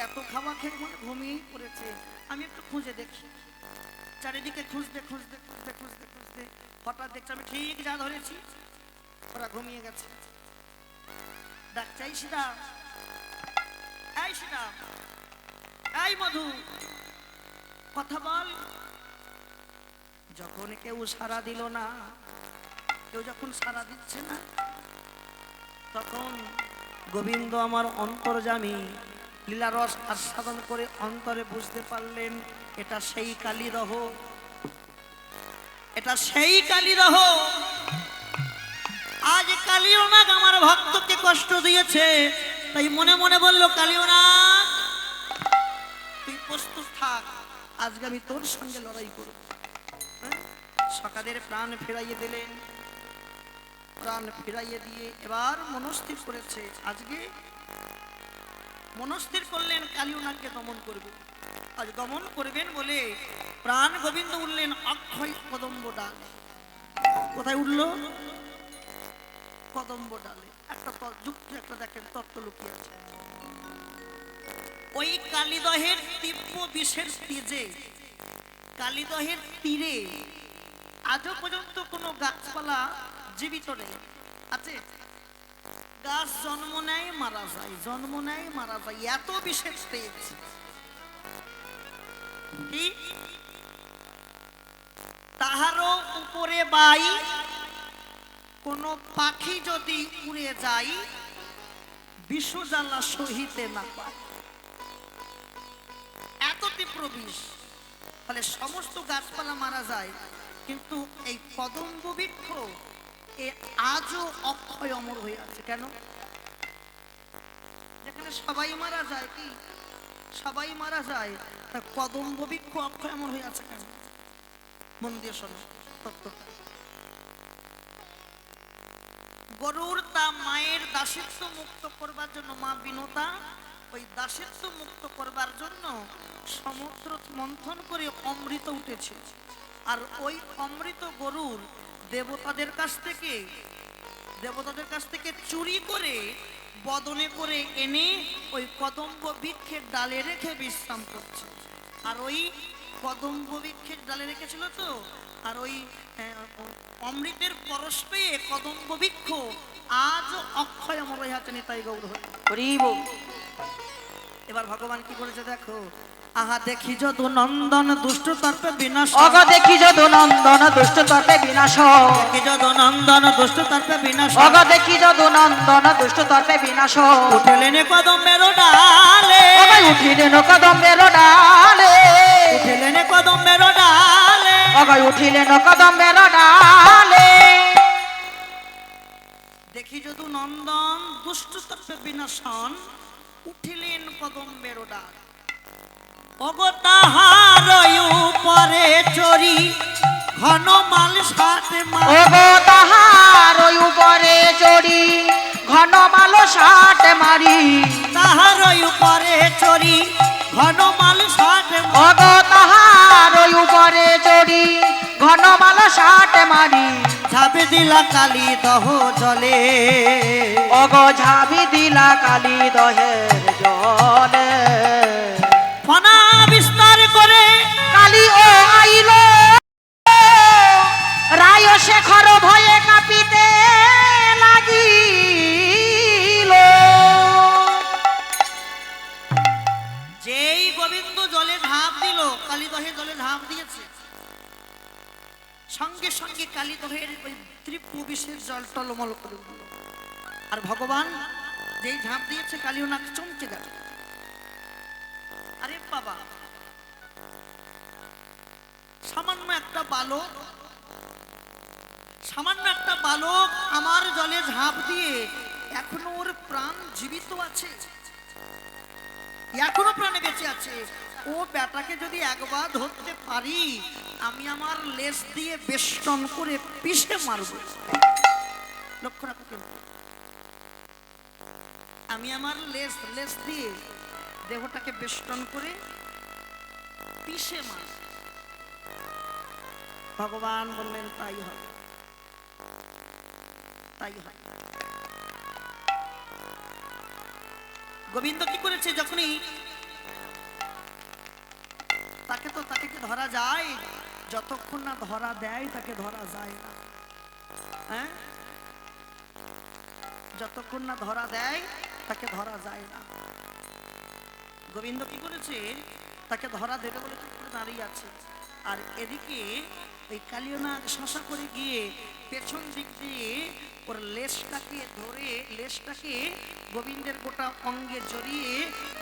এত খাওয়া খেয়ে মনে ঘুমিয়েই পড়েছে। আমি একটু খুঁজে দেখি, চারিদিকে খুঁজতে খুঁজতে খুঁজতে খুঁজতে খুঁজতে হঠাৎ দেখছি আমি ঠিক যা ধরেছি, ওরা ঘুমিয়ে গেছে। ডাকচাই শ্রীরাম, এই শ্রীরাম, এই মধু, কথা বল। যখন কেউ সাড়া দিল না, কেউ যখন সাড়া দিচ্ছে না, তখন গোবিন্দ আমার অন্তর্যামী লীলারস আস্বাদন করে অন্তরে বুঝতে পারলেন, এটা সেই কালীদহ, এটা সেই কালীদহ। আজ কালীনাগ আমার ভক্তকে কষ্ট দিয়েছে, তাই মনে মনে বলল, কালীনাগ তুই প্রস্তুত থাক, আজকে আমি তোর সঙ্গে লড়াই করব। সকালের প্রাণ ফেরাইয়ে দিলেন, প্রাণ ফিরাইয়ে দিয়ে এবার মনস্থির করেছে, আজকে মনস্থির করলেন কালীনাগকে দমন করবে। আজ দমন করবেন বলে প্রাণ গোবিন্দ উঠলেন অক্ষয় কদম্ব ডালে। কোথায় উঠল? কদম্ব ডালে। একটা যুক্তি একটা দেখেন, তত্ত্ব লুকিয়ে আছে। ওই কালীদহের তীব্র বিষের তেজে, কালীদহের তীরে আজও পর্যন্ত কোনো গাছপালা জীবিত নেই। আছে? গাছ জন্ম নেয় মারা যায়, জন্ম নেয় মারা যায়, এত বিশেষ তেজ। কি তাহারও উপরে বাই, কোন পাখি যদি উড়ে যায়, বিষজ্বালা সহিতে না পায়, এত তীব্র বিষ। ফলে সমস্ত গাছপালা মারা যায়, কিন্তু এই কদম্ব বৃক্ষ এ আজও অক্ষয় অমর হয়ে আছে। কেন? যেখানে সবাই মারা যায়, কি সবাই মারা যায়, তা কদম্ব বৃক্ষ অক্ষয় অমর হয়ে আছে কেন? মন দিয়ে শোনো তত্ত্বটা। গরুর তা মায়ের দাসত্ব মুক্ত করবার জন্য, মা বিনতা ওই দাসত্ব মুক্ত করবার জন্য সমুদ্র মন্থন করে অমৃত উঠেছে। আর ওই অমৃত গরুর দেবতাদের কাছ থেকে চুরি করে বদনে করে এনে ওই কদম্ব বৃক্ষের ডালে রেখে বিশ্রাম করছে। আর ওই কদম্ব বৃক্ষের ডালে রেখেছিল তো, আর ওই অমৃতের পরশ পেয়ে কদম্ব বৃক্ষ আজ অক্ষয় অমর হয়ে আছে। নিতাই গৌর হরি বল। এবার ভগবান কি করেছে দেখো, আহা দেখি যদু নন্দন দুষ্ট তর্পে বিনাশ, অগ দেখি যদু নন্দন দুষ্ট তর্পে বিনাশ, দেখি যদু নন্দন দুষ্ট তর্পে বিনাশ, অগ দেখি যদু নন্দন দুষ্ট তর্পে বিনাশ, উঠিলেন কদম্বের ডালে, উঠিলেন কদম্বের ডালে, উঠিলেন কদম্বের ডালে, অগ উঠিলেন কদম্বের ডালে। দেখি যদু নন্দন দুষ্ট তর্পে বিনাশন, উঠিলেন কদম্বের ডাল। অগ তাহার উপরে চরি ঘন মাল সাথে অগ তাহার উপরে চড়ি ঘন মাল ষাট মারি, তাহার উপরে চরি ঘন মাল সাথে, অগ তাহার উপরে চড়ি ঘন মাল ষাট মারি, ঝাঁপে দিলা কালী দহ জলে, অগ ঝাবি দিলা কালী দহের জলে, ফনা বিস্তার করে কালী ও আইল রায় শেখর ভয়ে কাঁপিতে লাগিল। যেই গোবিন্দ জলে ঝাঁপ দিল, কালীদহে জলে ঝাঁপ দিয়েছে, সঙ্গে সঙ্গে কালীদহের ওই ত্রিপু বিশেষ জল টলমল করে উঠল। আর ভগবান যেই ঝাঁপ দিয়েছে কালীও নাক চমকে গেল। আরে বাবা, সামান্য একটা বালক আমার জলে ঝাঁপ দিয়ে এখনো ওর প্রাণ জীবিত আছে, এখনো প্রাণে বেঁচে আছে। ও বেটাকে যদি একবার ধরতে পারি, আমি আমার লেজ দিয়ে বেষ্টন করে পিষে মারব। লক্ষ্য রাখো, আমি আমার লেজ দিয়ে দেহটাকে বেষ্টন করে পিষে মারব। ভগবান বললেন তাই হবে, তাই হবে। গোবিন্দ কি করেছে, যখনই তাকে কি ধরা যায়? যতক্ষণ না ধরা দেয় তাকে ধরা যায় না। হ্যাঁ, যতক্ষণ না ধরা দেয় তাকে ধরা যায় না। গোবিন্দ কি করেছে, তাকে ধরা দেবে বলে চুপ করে দাঁড়িয়ে আছে। আর এদিকে ওই কালিয়নাগ শশা করে গিয়ে পেছন দিক দিয়ে ওর লেজটাকে ধরে, লেজটাকে গোবিন্দের গোটা অঙ্গে জড়িয়ে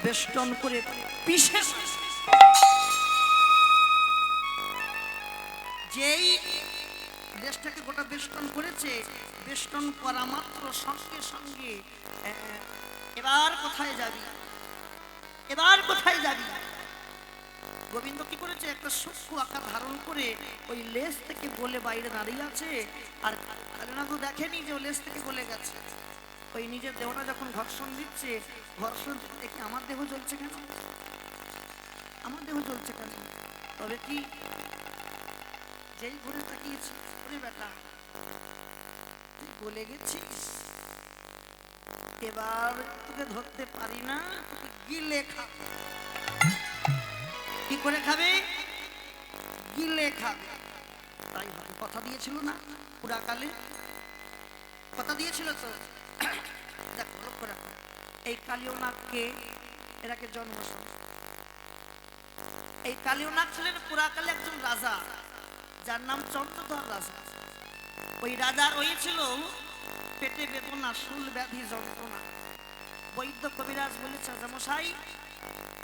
বেষ্টন করে পিষে, যেই লেজটাকে গোটা বেষ্টন করেছে, বেষ্টন করা মাত্র সঙ্গে সঙ্গে এবার কোথায় যাবি, এবার কোথায় যাবি? গোবিন্দ কি করেছে, একটা সূক্ষ্ম আকার ধারণ করে ওই লেজ থেকে গলে বাইরে দাঁড়িয়ে আছে। আর কালীনাথ দেখেনি যে ও লেজ থেকে গলে গেছে। ওই নিজের দেহটা যখন ঘর্ষণ দিচ্ছে, ঘর্ষণ দেখে আমার দেহ জ্বলছে কেন, আমার দেহ জ্বলছে কেন? তবে কি যেই ঘুরে তাকিয়েছি, ওরে বেটা তুই গলে গেছিস, এবার তোকে ধরতে পারি না, তোকে গিলে খা। কি করে খাবে? গিলে খাবে। তাই হবে, কথা দিয়েছিল না পুরাকালে, কথা দিয়েছিল তো। দেখো, লক্ষ্য রাখো, এই কালীয়নাগকে এরাকে জন্ম, এই কালীয়নাগ ছিলেন পুরাকালে একজন রাজা, যার নাম চন্দ্রধর রাজা। ওই রাজার হয়েছিল পেটে বেদনা, শুল ব্যাধি, যন্ত্রণা। বৈদ্য কবিরাজ বলেছে, রাজামশাই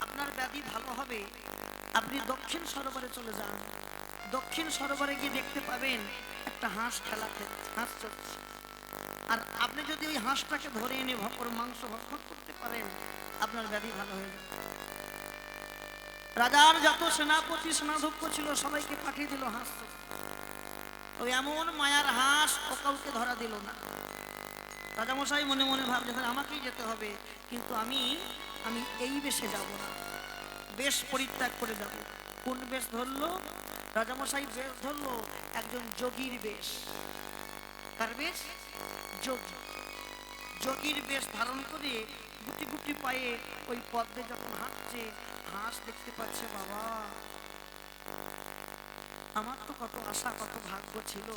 আপনার ব্যাধি ভালো হবে, আপনি দক্ষিণ সরোবরে চলে যান। দক্ষিণ সরোবরে গিয়ে দেখতে পাবেন একটা হাঁস খেলা খেলছে, হাঁস চলছে। আর আপনি যদি ওই হাঁসটাকে ধরে এনে ওর মাংস ভক্ষণ করতে পারেন, আপনার ব্যাধি ভালো হয়ে যাবে। রাজার যত সেনাপতি সেনাধ্যক্ষ ছিল সবাইকে পাঠিয়ে দিল হাঁস। ওই এমন মায়ার হাঁস, ও কাউকে ধরা দিল না। রাজামশাই মনে মনে ভাবছে আমাকেই যেতে হবে, কিন্তু আমি এই বেশে যাব না, বেশ পরিত্যাগ করে যাব। কোন বেশ ধরলো রাজামশাই? বেশ ধরলো একজন যোগীর বেশ। বেশ? যোগী। যোগীর বেশ ধারণ করে গুটি গুটি পায়ে ওই পদ্মে যখন হাঁটছে, হাঁস দেখতে পাচ্ছে, বাবা আমার তো কত আশা, কত ভাগ্য ছিল,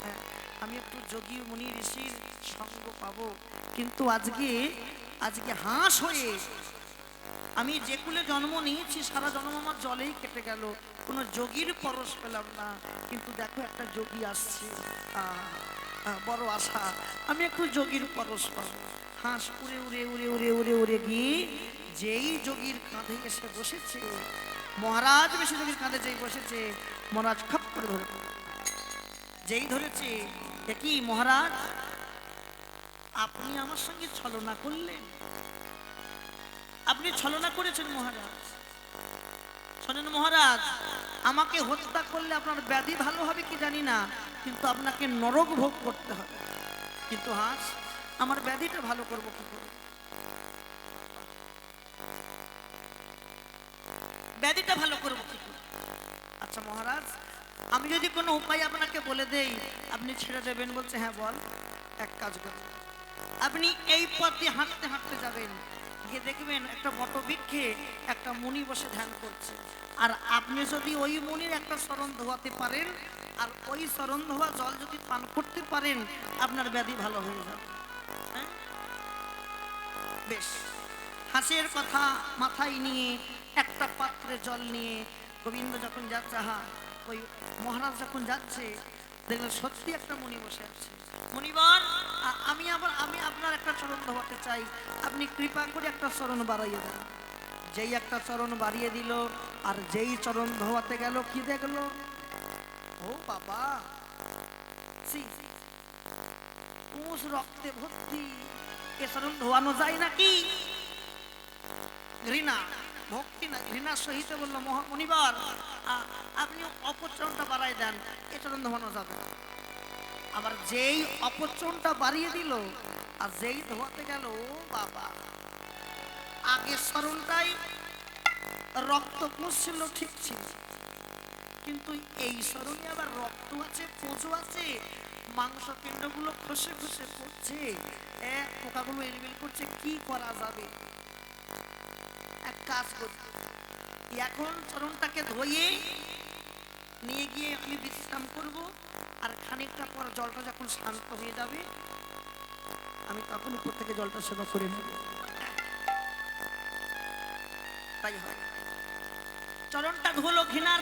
হ্যাঁ, আমি একটু যোগী মুনি ঋষির সঙ্গ পাবো, কিন্তু আজকে হাঁস হয়ে আমি যে কুলে জন্ম নিয়েছি সারা জন্ম আমার জলেই কেটে গেল, কোনো যোগীর পরশ পেলাম না। কিন্তু দেখো একটা যোগী আসছে, বড় আশা, আমি একটু যোগীর পরশ পাবো। হাঁস উড়ে উড়ে উড়ে উড়ে উড়ে উড়ে গিয়ে যেই যোগীর কাঁধে এসে বসেছে, মহারাজ বেশি যোগীর কাঁধে যেই বসেছে, মহারাজ খপ করে ধরে যেই ধরেছে, কি মহারাজ আপনি আমার সঙ্গে ছলনা করলেন, আপনি ছলনা করেছেন মহারাজ। শোনেন মহারাজ, আমাকে হত্যা করলে আপনার ব্যাধি ভালো হবে কি জানি না, কিন্তু আপনাকে নরক ভোগ করতে হবে। কিন্তু হাঁস, আমার ব্যাধিটা ভালো করবো কি করে? ব্যাধিটা ভালো করবো কি করে? আচ্ছা মহারাজ, আমি যদি কোনো উপায় আপনাকে বলে দেই, আপনি ছেড়ে দেবেন? বলছে হ্যাঁ বল। এক কাজ করুন, আপনি এই পথ দিয়ে হাঁটতে হাঁটতে যাবেন, গিয়ে দেখবেন একটা বটবৃক্ষে একটা মুনি বসে ধ্যান করছে, আর আপনি যদি ওই মুনির একটা শরণ ধোয়াতে পারেন, আর ওই শরণ ধোয়া জল যদি পান করতে পারেন, আপনার ব্যাধি ভালো হয়ে যাবে। হ্যাঁ বেশ। হাঁসের কথা মাথায় নিয়ে একটা পাত্রে জল নিয়ে গোবিন্দ যখন যাচ্ছে, ওই মহারাজ যখন যাচ্ছে, দেখলেন সত্যি একটা মুনি বসে আছে। মুনিবর, আমি আপনার একটা চরণ ধোয়াতে চাই, আপনি কৃপা করে একটা চরণ বাড়াইয়ে দেন। যেই একটা চরণ বাড়িয়ে দিল, আর যেই চরণ ধোয়াতে গেল, কি দেখলো, ও বাবা, কুশ রক্তে ভর্তি, এ চরণ ধোয়ানো যায় নাকি? ঘৃণা, ভক্তি না, ঘৃণার সহিত বললো, মুনিবর আপনি অপচরণটা বাড়াই দেন, এ চরণ ধোয়ানো যাবে। আবার যেই অপচরণটা বাড়িয়ে দিল আর যেই ধোয়াতে গেল, ও বাবা, আগের চরণটাই রক্ত পড়ছিল, ঠিক ছিল, কিন্তু এই চরণে আবার রক্ত আছে, পোজো আছে, মাংস পিণ্ডগুলো খসে খসে পড়ছে, পোকাগুলো এলবিল করছে, কি করা যাবে? এক কাজ করি, এখন চরণটাকে ধুয়ে নিয়ে গিয়ে আমি বিশ্রাম করব, আর খানিকটা পর জলটা যখন শান্ত হয়ে যাবে, আমি তখন উপর থেকে জলটা সেবা করে নেব। তাই হয়। চরণটা ধুলো ঘৃণার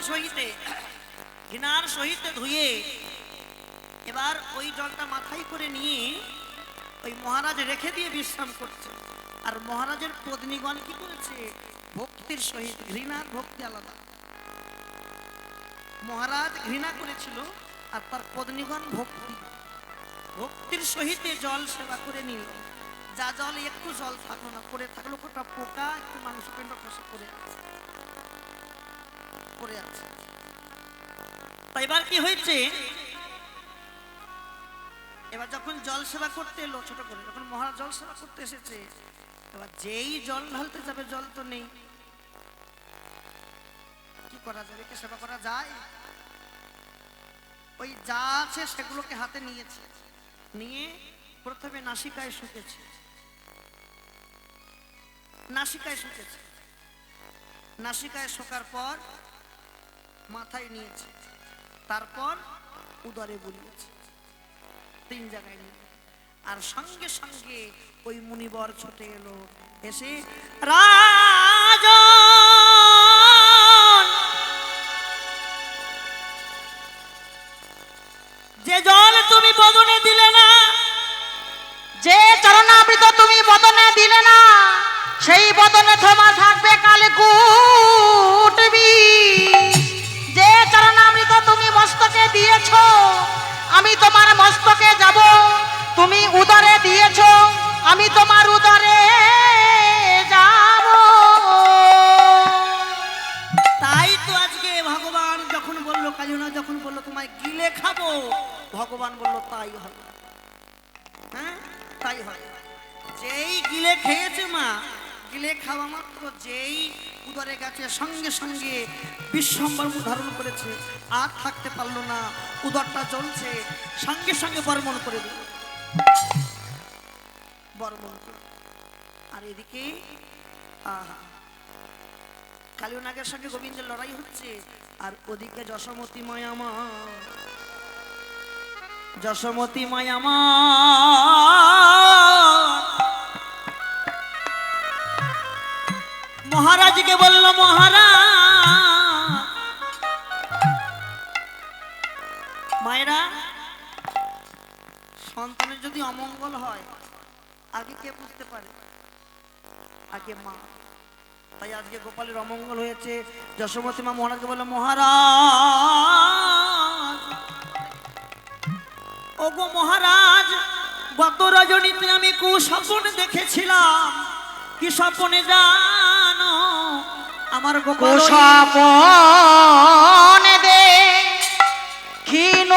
সহিতে ধুয়ে, এবার ওই জলটা মাথায় করে নিয়ে ওই মহারাজ রেখে দিয়ে বিশ্রাম করছে। আর মহারাজের পত্নীগণ কি করেছে? ভক্তির সহিত, ঘৃণার ভক্তি আলাদা। মহারাজ ঘৃণা করেছিল, আর তার পত্নীগণ ভক্তির সহিত জল সেবা করে নিল। যা জল, একটু জল থাকলো না, পড়ে থাকলো কোটা পোকা, একটু মাংস পিণ্ড খসে পড়ে আছে। এবার কি হয়েছে? এবার যখন জল সেবা করতে এলো, ছোট করে যখন মহারাজ জল সেবা করতে এসেছে, এবার যেই জল ঢালতে যাবে, জল তো নেই, কি করা যাবে? কি সেবা করা যায়? ওই যা আছে সেগুলোকে হাতে নিয়েছে, নিয়ে প্রথমে নাসিকায় শুকেছে, নাসিকায় শোকার পর মাথায় নিয়েছে, তারপর উদরে বুলিয়েছে, 3 জায়গায় নিয়ে। আর সঙ্গে সঙ্গে ওই মুনিবর ছুটে এলো, এসে রাজন, যে জল তুমি বদনে দিলে না, যে চরণামৃত তুমি বদনে দিলে না, সেই বদনে তোমার থাকবে কালকূট বিষ। যে চরণামৃত তুমি মস্তকে দিয়েছ, আমি তোমার মস্তকে যাব, তুমি উদরে দিয়েছ, আমি তোমার উদরে যাব। তাই তো আজকে ভগবান যখন বললো, কালিনা যখন বললো তোমায় গিলে খাবো, ভগবান বললো তাই হবে। হ্যাঁ তাই হয়। যেই গিলে খেয়েছে মা, গিলে খাওয়া মাত্র যেই উদরে গেছে, সঙ্গে সঙ্গে বিশ্বম্বর মুখ ধারণ করেছে, আর থাকতে পারলো না, উদরটা জ্বলছে, সঙ্গে সঙ্গে বর্মণ করে দিল, বর্মণ করে। আর এদিকে আহা, কালিয়নাগের সঙ্গে গোবিন্দের লড়াই হচ্ছে, আর ওদিকে যশোমতী মায়ামা, যশোমতী মায়ামা মহারাজকে বলল, মহারাজ, মায়েরা সন্তানের যদি অমঙ্গল হয় আগে কে বুঝতে পারে? আগে মা। তাই আজকে গোপালের অমঙ্গল হয়েছে, যশোমতী মা মহারাজকে বলল, মহারাজ, ওগো মহারাজ, গত রজনীতে আমি কুস্বপ্ন দেখেছিলাম। কি স্বপ্নে জানো? আমার গোপাল কুস্বপ্ন দেখিন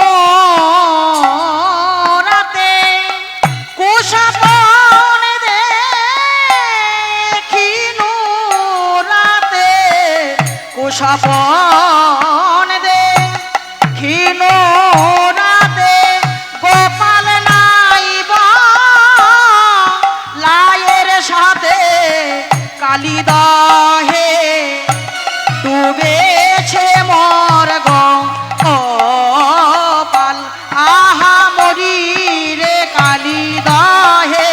রাতে, কুস্বপ্ন দেখিন রাতে, কুস্বপ্ন দেখিন রাতে, গোপাল নাইবা লায়ের সাথে কালিদাহে ডুবেছে মোর গোপাল, আহা মরি রে কালিদাহে,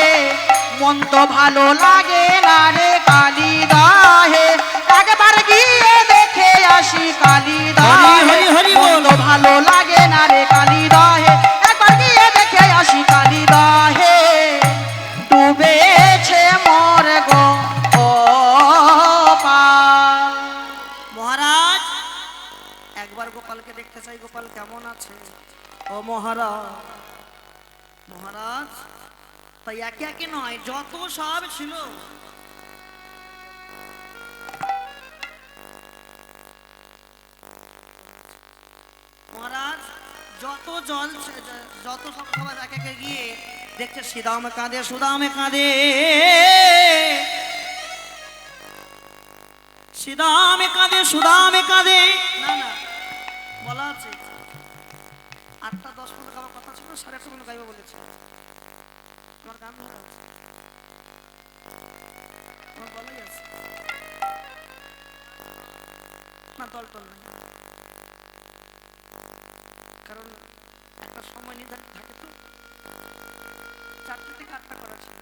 মন তো ভালো লাগে না রে কালিদাহে, একবার গিয়ে দেখে আসি কালিদাহে, মন তো ভালো লাগে না রে কালিদাহে, একবার গিয়ে দেখে আসি কালিদাহে, ডুবেছে মোর গোপাল। মহারাজ, একবার গোপালকে দেখতে চাই, গোপাল কেমন আছে? ও মহারাজ, মহারাজ, তাই একে একে নয়, যত সব ছিল মহারাজ, যত জল, যত সব সবাই একে একে গিয়ে দেখছে শ্রীদাম কাঁদে, সুদামে কাঁদে, শ্রীদামে কাঁদে, সুদামে কাঁদে। না না, বলা আছে 8টা 10 মিনিট গাওয়ার কথা ছিল, 8:30 মিনিট গাইব বলেছে। আমার গান আমার বলাই আছে না, দল টল নাই, কারণ একটা সময় নির্ধারিত থাকে তো, 4টে থেকে 8টা করা ছিল,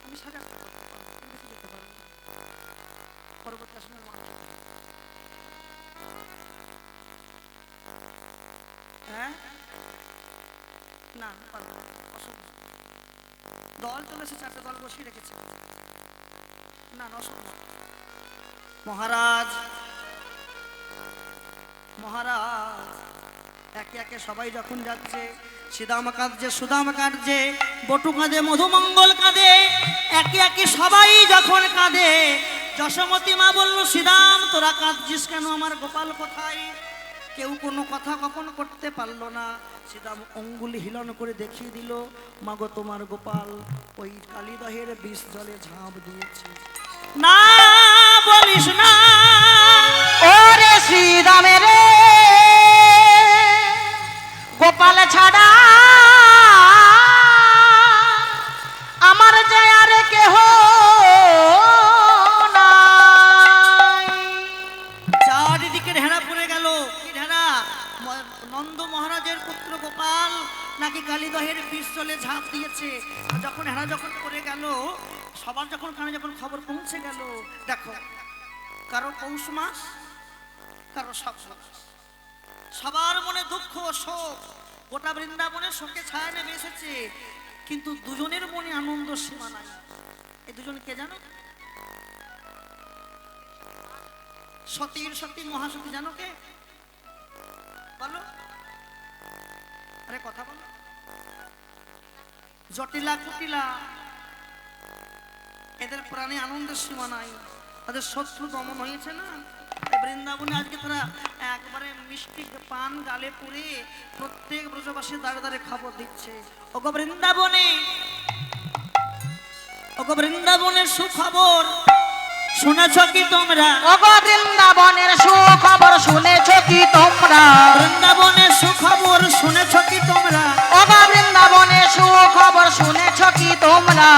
আমি 8:30 করতে পারবো, বেশি করতে পারবো না, পরবর্তী আসলে হ্যাঁ না পারবো না, অসুবিধা। দল চলেছে, 4টে দল বসিয়ে রেখেছে, না অসুবিধা। মহারাজ, মহারাজ, একে একে সবাই যখন যাচ্ছে, শ্রীদাম কাঁদছে, সুদাম কাঁদছে, বটু কাঁদে, মধুমঙ্গল কাঁদে, একে একে সবাই যখন কাঁদে, যশোমতী মা বলল, শ্রীদাম তোরা কাঁদছিস কেন? আমার গোপাল কোথায়? কেউ কোনো কথা কখন করতে পারলো না। শ্রীদাম অঙ্গুলি হিলন করে দেখিয়ে দিল, মাগো তোমার গোপাল ওই কালিদহের বিষ জলে ঝাঁপ দিয়েছে। না বলিস না ওরে শ্রীদামে রে, গোপাল ছাড়া আমার যে আর কেহ নাই। চারিদিকে ঢেড়া পড়ে গেল। কি ঢেড়া? নন্দ মহারাজের পুত্র গোপাল নাকি কালিদহের বিষ জলে ঝাঁপ দিয়েছে। যখন হেরা যখন পড়ে গেল, সবার যখন কানে যখন খবর পৌঁছে গেল, দেখো কারো পৌষ মাস, কারো সব সবার মনে দুঃখ শোক, গোটা বৃন্দাবনে শোকে ছায়া নেমে এসেছে, কিন্তু দুজনের মনে আনন্দ সীমা নাই। এই দুজন কে জানো? সতীর সতী মহাসতী, জানো কে? বলো, আরে কথা বলো। জটিলা কুটিলা, এদের প্রাণে আনন্দের সীমা নাই, তাদের শত্রু দমন হয়েছে না। বৃন্দাবনে আজকে তারা একবারে মিষ্টি পান গালে পুরে প্রত্যেক ব্রজবাসী দাঁড়ে দাঁড়ে খবর দিচ্ছে, ওগো বৃন্দাবনে, ওগো বৃন্দাবনের সুখবর, শুনেছ কি তোমরা? ওগো বৃন্দাবনের সুখবর শুনেছ কি তোমরা? বৃন্দাবনের সুখবর শুনেছ কি তোমরা? ওগো বৃন্দাবনের সুখবর শুনেছ কি তোমরা?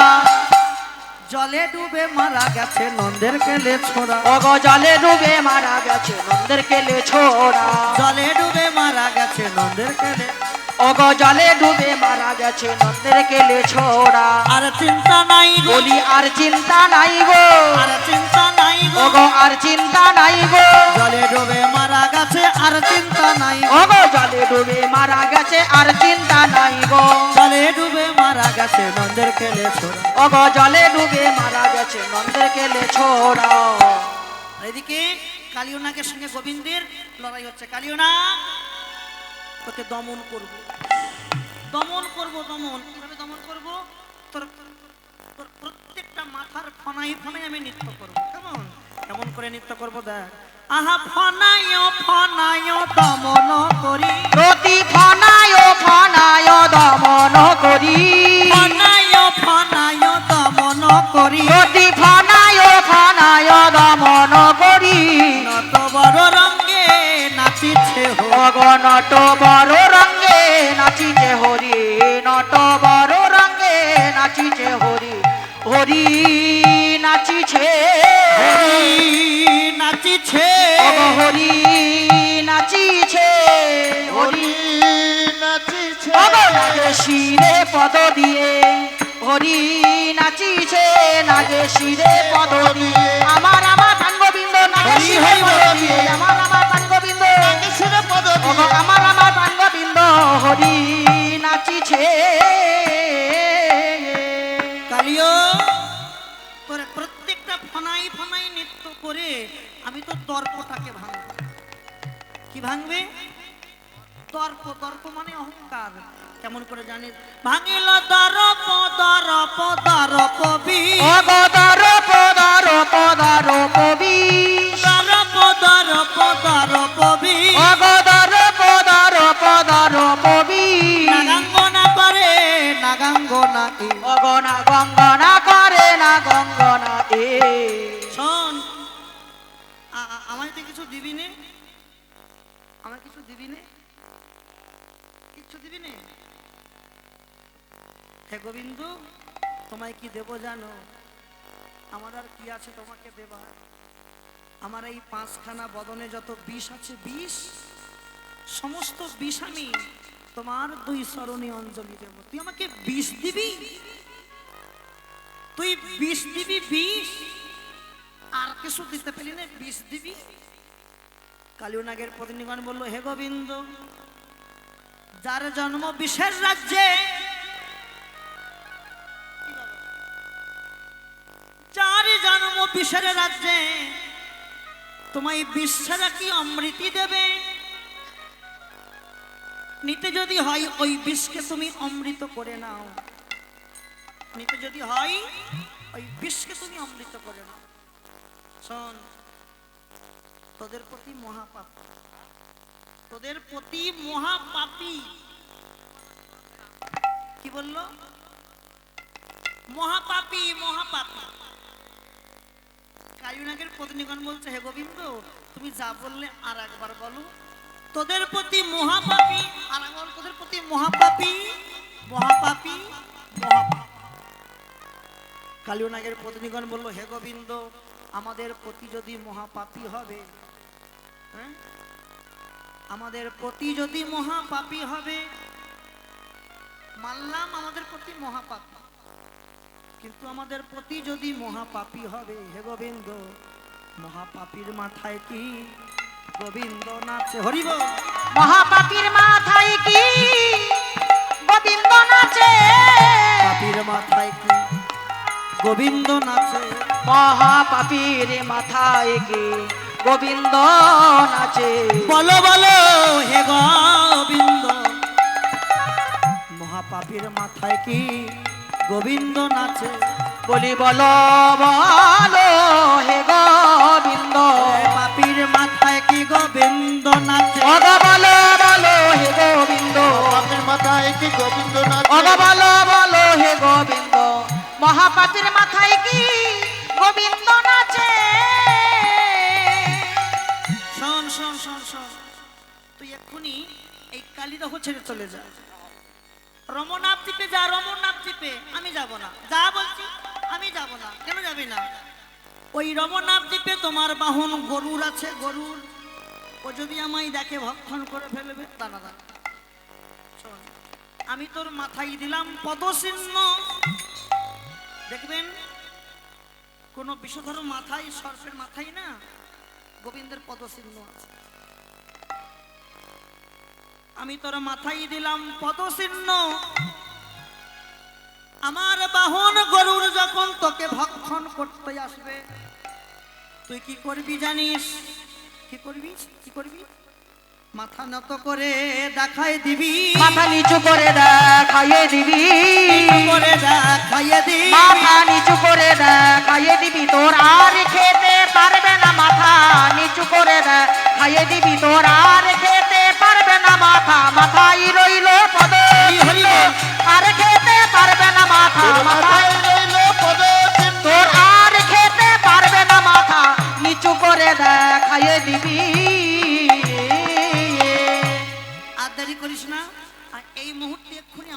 জলে ডুবে মারা গেছে নন্দের কেলে ছোড়া। ওগো জলে ডুবে মারা গেছে নন্দের কেলে ছোড়া। জলে ডুবে মারা গেছে নন্দের কেলে। ওগো জলে ডুবে মারা গেছে নন্দের কেলে ছোড়া। আর চিন্তা নাই গো, বলি আর চিন্তা নাই গো, আর চিন্তা নাই গো। ওগো আর চিন্তা নাই গো। জলে ডুবে মারা গেছে আর চিন্তা নাই গো। ওগো জলে ডুবে মারা গেছে আর চিন্তা নাই গো। জলে ডুবে মারা গেছে নন্দের কেলে ছোড়া। ওগো জলে ডুবে মারা গেছে নন্দের কেলে ছোড়া। এদিকে কালিয়নাগের সঙ্গে গোবিন্দের লড়াই হচ্ছে। কালিয়নাগ তোকে দমন করব, দমন করব, দমন কিভাবে দমন করব? তোর তোর প্রত্যেকটা মাথার ফনাই ফনাই আমি নৃত্য করব। কেমন কেমন করে নৃত্য করব দেখ। আহা ফনায় ফনায় দমন করি, প্রতি ফনায় ফনায় দমন করি, ফনায় ফনায় দমন করি, প্রতি ফনায় ফনায় দমন করি। নত বড় রঙ্গে নাচিছে হো। ওগো নট বড় রঙ্গে নাচিছে হরি, নট বড় রঙ্গে নাচিছে হরি, হরি নাচিছে, হরি নাচিছে, ওগো হরি নাচিছে, হরি নাচিছে ওগো নাগে শিরে পদ দিয়ে, হরি নাচিছে নাগে শিরে পদ দিয়ে। আমার আমার প্রাণ গোবিন্দ নাগে শিরে পদ দিয়ে, আমার আমার প্রাণ গোবিন্দ, নাগেশ্বরে পদ ওগো আমার আমার প্রাণ গোবিন্দ হরি নাচিছে। কালিও তোর প্রত্যেকটা ফনাই ফনাই নৃত্য করে আমি তো দর্পটাকে ভাঙব। কি ভাঙবে? দর্প, দর্প মানে অহংকার। কেমন করে জানিস? ভাঙিল দর্প দর্প দর্প বি, ওগো দরপ দরপ দরপ বিষ, দর্প দর্প দর্প বি, ওগো দরপ দরপ দরপ বিষ। নাগাঙ্গনা করে নাগাঙ্গনা এ। ওগো না গঙ্গনা করে না গঙ্গনা এ। শোন, আমায় তো কিছু দিবি নে, আমার কিছু দিবি নে, কিচ্ছু দিবি নে। হে গোবিন্দ, তোমায় কি দেব জানো? আমার আর কি আছে তোমাকে দেবা? আমার এই পাঁচখানা বদনে যত বিষ আছে, বিষ সমস্ত বিষ আমি তোমার দুই চরণে অঞ্জলি দেব। তুই আমাকে বিষ দিবি? তুই বিষ দিবি? বিষ আর কিছু দিতে পেলি না, বিষ দিবি? কালিয়নাগের প্রতিনিধিগণ বলল, হে গোবিন্দ, যার জন্ম বিষের রাজ্যে, যার জন্ম বিষের রাজ্যে, তোমায় বিষ ছাড়া কি অমৃতি দেবে? নিতে যদি হয় ওই বিষকে তুমি অমৃত করে নাও, নিতে যদি হয় ওই বিষকে তুমি অমৃত করে নাও। শোন, তোদের প্রতি মহাপাপী, তোদের প্রতি মহাপাপী। কি বললো? মহাপাপী, মহাপাপী। কালিয়নাগের প্রতিনিধিগণ বলছে, হে গোবিন্দ, তুমি যা বললে আর একবার বলো। তোদের প্রতি মহাপাপী, আর একবার তোদের প্রতি মহাপাপী, মহাপাপী, মহাপাপী। কালিয়নাগের প্রতিনিধিগণ বলল, হে গোবিন্দ, আমাদের প্রতি যদি মহাপাপী হবে, হ্যাঁ, আমাদের প্রতি যদি মহাপাপী হবে, মানলাম আমাদের প্রতি মহাপাপী, কিন্তু আমাদের প্রতি যদি মহাপাপী হবে, হে গোবিন্দ, মহাপাপীর মাথায় কি গোবিন্দ নাচে? হরিব। মহাপাপীর মাথায় কি গোবিন্দ নাচে? পাপীর মাথায় কি গোবিন্দ নাচে? মহাপাপীর মাথায় কি গোবিন্দ নাচে? বলো বলো হে গোবিন্দ, মহাপাপীর মাথায় কি গোবিন্দ নাচে? বলি বলো বলো হে গোবিন্দ, পাপীর মাথায় কি গোবিন্দ নাচে? ওগো বলো বলো হে গোবিন্দ, বাপের মাথায় কি গোবিন্দ নাচে? ওগো বলো বলো হে গোবিন্দ, মহাপাপীর মাথায় কি গোবিন্দ নাচে? তুই এক্ষুনি এই কালিদহ ছেড়ে চলে যা, রমনাথ দ্বীপে যা, রমনাথ দ্বীপে। আমি যাব না, যা বলছি, আমি যাব না। কেন যাবি না? ওই রমনাথ দ্বীপে তোমার বাহন গরুর আছে, গরুর। ও যদি আমায় দেখে ভক্ষণ করে ফেলবে। দাঁড়া দাঁড়া, শোন, আমি তোর মাথায় দিলাম পদচিহ্ন। দেখবেন কোন বিষধর মাথায়, সর্পের মাথায় না গোবিন্দের পদচিহ্ন আছে। আমি তোর মাথায় দিলাম পদচিহ্ন। আমার বাহন গরুর যখন তোকে ভক্ষণ করতে আসবে, তুই কি করবি জানিস? কি করবি? কি করবি? মাথা নত করে দেখাই দিবি, মাথা নিচু করে দেখাইয়ে দিবি, করে দেখাইয়ে দিবি, মাথা নিচু করে দেখাইয়ে দিবি। তোর আর খেতে পারবে না, মাথা নিচু করে দেখাইয়ে দিবি। তোর আর খেতে পারবে না, মাথা মাথায় রইল পদ। আর খেতে পারবে না, মাথা মাথায় রইল পদচিহ্ন। তোর আর খেতে পারবে না, মাথা নিচু করে দেখাইয়ে দিবি। আর দেরি করিস না। আর এই মুহূর্তে এক্ষুনি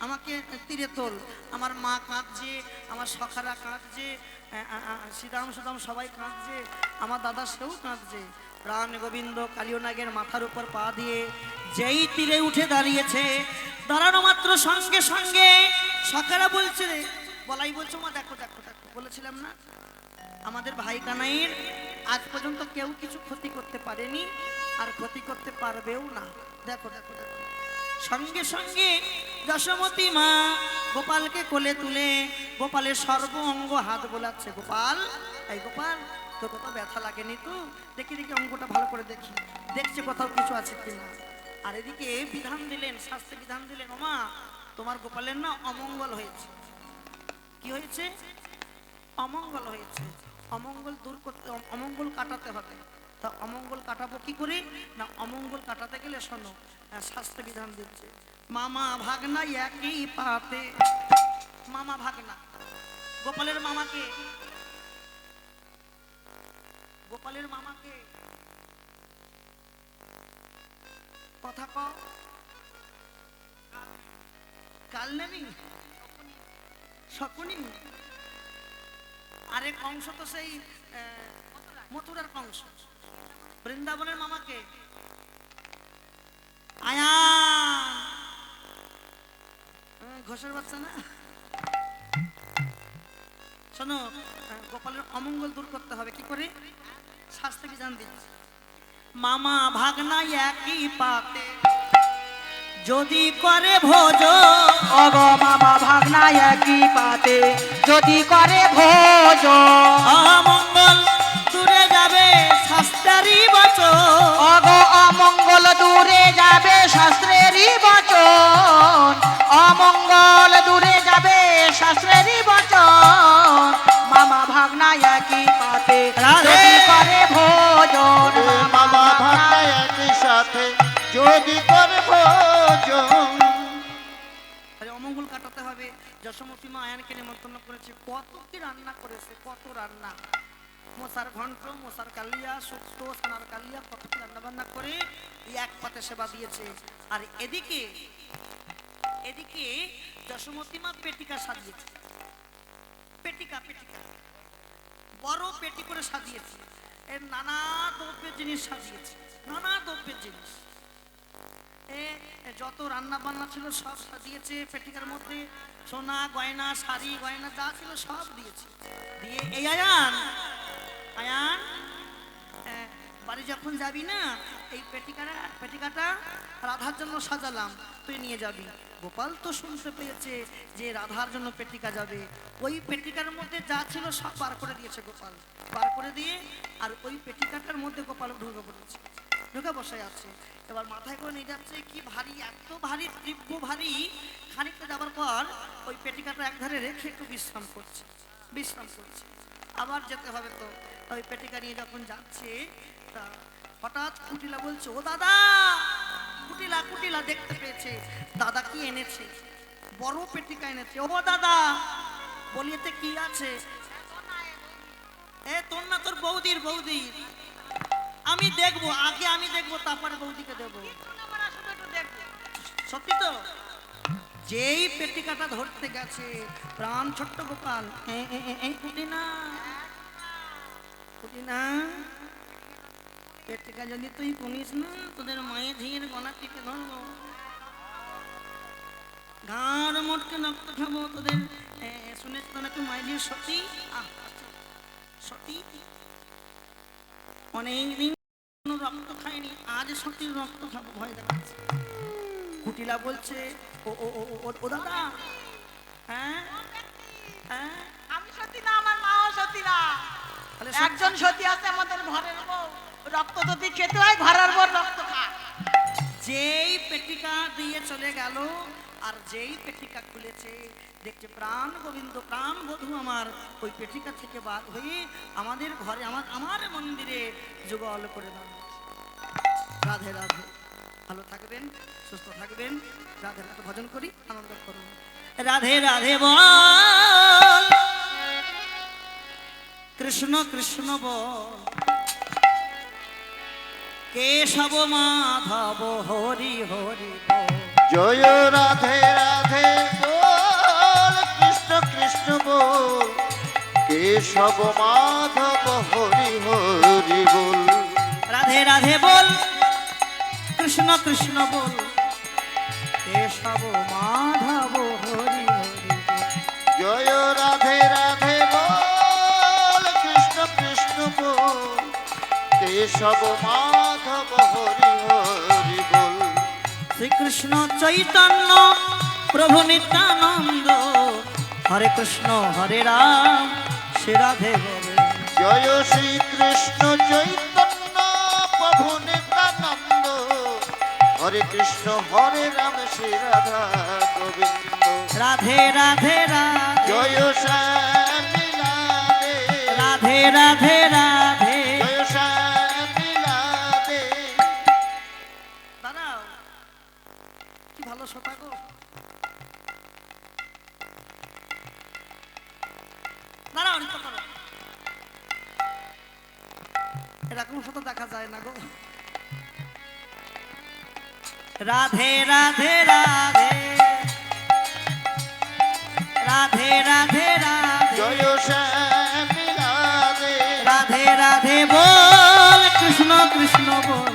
আমাকে তীরে তোল। আমার মা কাঁদছে, আমার সখারা কাঁদছে, শ্রীরাম সুদাম সবাই কাঁদছে, আমার দাদা সেও কাঁদছে। প্রাণ গোবিন্দ কালিয়নাগের মাথার উপর পা দিয়ে যেই তীরে উঠে দাঁড়িয়েছে, দাঁড়ানো মাত্র সঙ্গে সঙ্গে সখারা বলছে, রে বলাই বলছো, মা দেখো দেখো দেখো, বলেছিলাম না আমাদের ভাই কানাইয়ের আজ পর্যন্ত কেউ কিছু ক্ষতি করতে পারেনি, আর ক্ষতি করতে পারবেও না। দেখো দেখো দেখো, সঙ্গে সঙ্গে যশোমতী মা গোপালকে কোলে তুলে গোপালের সর্ব অঙ্গ হাত বোলাচ্ছে। গোপাল, এই গোপাল, তোর কোথাও ব্যথা লাগেনি তো? দেখি দেখি অঙ্গটা ভালো করে দেখি, দেখছে কোথাও কিছু আছে কিনা। আর এদিকে বিধান দিলেন, শাস্ত্রে বিধান দিলেন, ওমা তোমার গোপালের না অমঙ্গল হয়েছে। কি হয়েছে? অমঙ্গল হয়েছে। অমঙ্গল দূর করতে, অমঙ্গল কাটাতে হবে। তা অমঙ্গল কাটাবো কি করে? না, অমঙ্গল কাটাতে গেলে শোনো, শাস্ত্র বিধান দিচ্ছে, মামা ভাগনা একই পাতে। মামা ভাগনা, গোপালের মামাকে, গোপালের মামাকে কথা ক, কাল নেবি শকুনি। আরে কংস তো সেই মথুরার কংস। বৃন্দাবনের মামাকে আয়া, ঘোষের বাচ্চা না। শোনো, গোপালের অমঙ্গল দূর করতে হবে কি করে? শাস্ত্রে বিধান দিচ্ছে, মামা ভাগনা একই পাতে যদি করে ভোজ। অগ মামা ভাগনা একই পাতে যদি করে ভোজ, অমঙ্গল দূরে যাবে শাস্ত্রেরই বচন। অগ অমঙ্গল দূরে যাবে শাস্ত্রেরই বচন, অমঙ্গল দূরে যাবে শাস্ত্রেরই বচন। মামা ভাগনা একই পাতে যদি করে ভোজন, মামা ভাগনা একই সাথে যদি করে ভোজন। অমঙ্গল কাটাতে হবে। যশোমতী মা আয়ানকে নিমন্ত্রণ করেছে, কত কি রান্না করেছে, কত রান্না, মশার ঘন্ট, মশার কালিয়া, শুক্তো, সোনার কালিয়া, কত কি রান্না বান্না করে এই এক পাতে সেবা দিয়েছে। আর এদিকে এদিকে যশোমতী মা পেটিকা সাজিয়েছে, পেটিকা পেটিকা বড় পেটি করে সাজিয়েছে। এর নানা দ্রব্যের জিনিস সাজিয়েছে, নানা দ্রব্যের জিনিস। যত রান্না বান্না ছিল সব সাজিয়েছে পেটিকার মধ্যে, সোনা গয়না, শাড়ি গয়না যা ছিল সব দিয়েছে। দিয়ে এই আয়ান, আয়ান বাড়ি যখন যাবি না, এই পেটিকাটা রাধার জন্য সাজালাম, তুই নিয়ে যাবি। গোপাল তো শুনতে পেয়েছে যে রাধার জন্য পেটিকা যাবে। ওই পেটিকার মধ্যে যা ছিল সব বার করে দিয়েছে গোপাল, বার করে দিয়ে আর ওই পেটিকাটার মধ্যে গোপাল ঢুকে পড়েছে, ঢুকে বসে আছে। এবার মাথায় করে নিয়ে যাচ্ছে, কি ভারী, এত ভারী, তীব্র ভারী। খানিকটা যাবার পর ওই পেটিকাটা একধারে রেখে একটু বিশ্রাম করছে, বিশ্রাম করছে। আবার যেতে হবে তো, ওই পেটিকা নিয়ে যখন যাচ্ছে, তা হঠাৎ কুটিলা বলছে, ও দাদা, কুটিলা কুটিলা দেখতে পেয়েছে দাদা কি এনেছে, বড় পেটিকা এনেছে। ও দাদা, বলিয়েতে কি আছে? এ তোর না, তোর বৌদির, বৌদির। আমি দেখবো, আগে আমি দেখবো, তারপরে বৌদিকে দেবো। সত্যি তো? যেই পেটিকাটা ধরতে গেছে প্রাণ ছোট্ট গোপাল, পুটিনা পুটিনা, পেটিকা যদি তুই কুনিস না, তোদের মায়ের ঝিঁয়ের গলা টিপে ধরবো, ঘাড় মোটকে রক্ত খাবো তোদের। শুনেছ তো নাকি মায়ের সতী, সতী অনেকদিন রক্ত খায়নি, আজ সতীর রক্ত খাবো, ভয় দেখাচ্ছে। কুটিলা বলছে, ও ও ও ও ও দাদা, হ্যাঁ হ্যাঁ, আমি সতী না, আমার মাও সতী না। তাহলে একজন সতী আছে আমাদের ঘরের বউ, রক্ত যদি খেতে হয় ঘরের বউ রক্ত খায়। যেই পেটিকা দিয়ে চলে গেল আর যেই পেটিকা খুলেছে, দেখছে প্রাণ গোবিন্দ, প্রাণ বধূ আমার ওই পেটিকা থেকে বাদ হয়ে আমাদের ঘরে, আমার মন্দিরে যুগল করে দাও। রাধে রাধে, ভালো থাকবেন, সুস্থ থাকবেন, রাধে রাধে, ভজন করি, আনন্দ করুন। রাধে রাধে বল, কৃষ্ণ কৃষ্ণ বল, কেশব মাধব হরি হরি বল। জয় রাধে রাধে বল, কৃষ্ণ কৃষ্ণ বল, কেশব মাধব হরি হরি বল। রাধে রাধে বল, কৃষ্ণ কৃষ্ণ বল, কেশব মাধব হরি হরি বল। জয় রাধে রাধে বল, কৃষ্ণ কৃষ্ণ বল, কেশব মাধব হরি হরি বল। শ্রীকৃষ্ণ চৈতন্য প্রভু নিত্যানন্দ, হরে কৃষ্ণ হরে রাম শ্রী রাধে বলে। জয় শ্রীকৃষ্ণ চৈতন্য প্রভু নিত্যানন্দ, হরে কৃষ্ণ হরে রাম শ্রী রাধা গোবিন্দ। রাধে রাধে রাধে, জয় শ্যামী রাধে, রাধে রাধে রাধে। জয় শ্যামী রাধে। দাঁড়াও, কি ভালো শ্রোতা গো। দাঁড়াও, নৃত্য করো। এরকম শ্রোতা দেখা যায় না গো। রাধে রাধে রাধে, রাধে রাধে রাধে, জয় শ্যামী রাধে, রাধে রাধে বল, কৃষ্ণ কৃষ্ণ বল,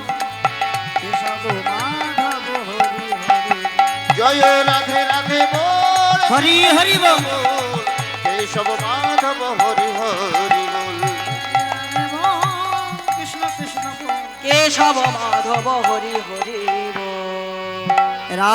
কেশব মাধব হরি হরি বল। জয় রাধে রাধে বল, হরি হরি বল, কেশব মাধব হরি হরি বল। কৃষ্ণ কৃষ্ণ বল, কেশব মাধব হরি হরি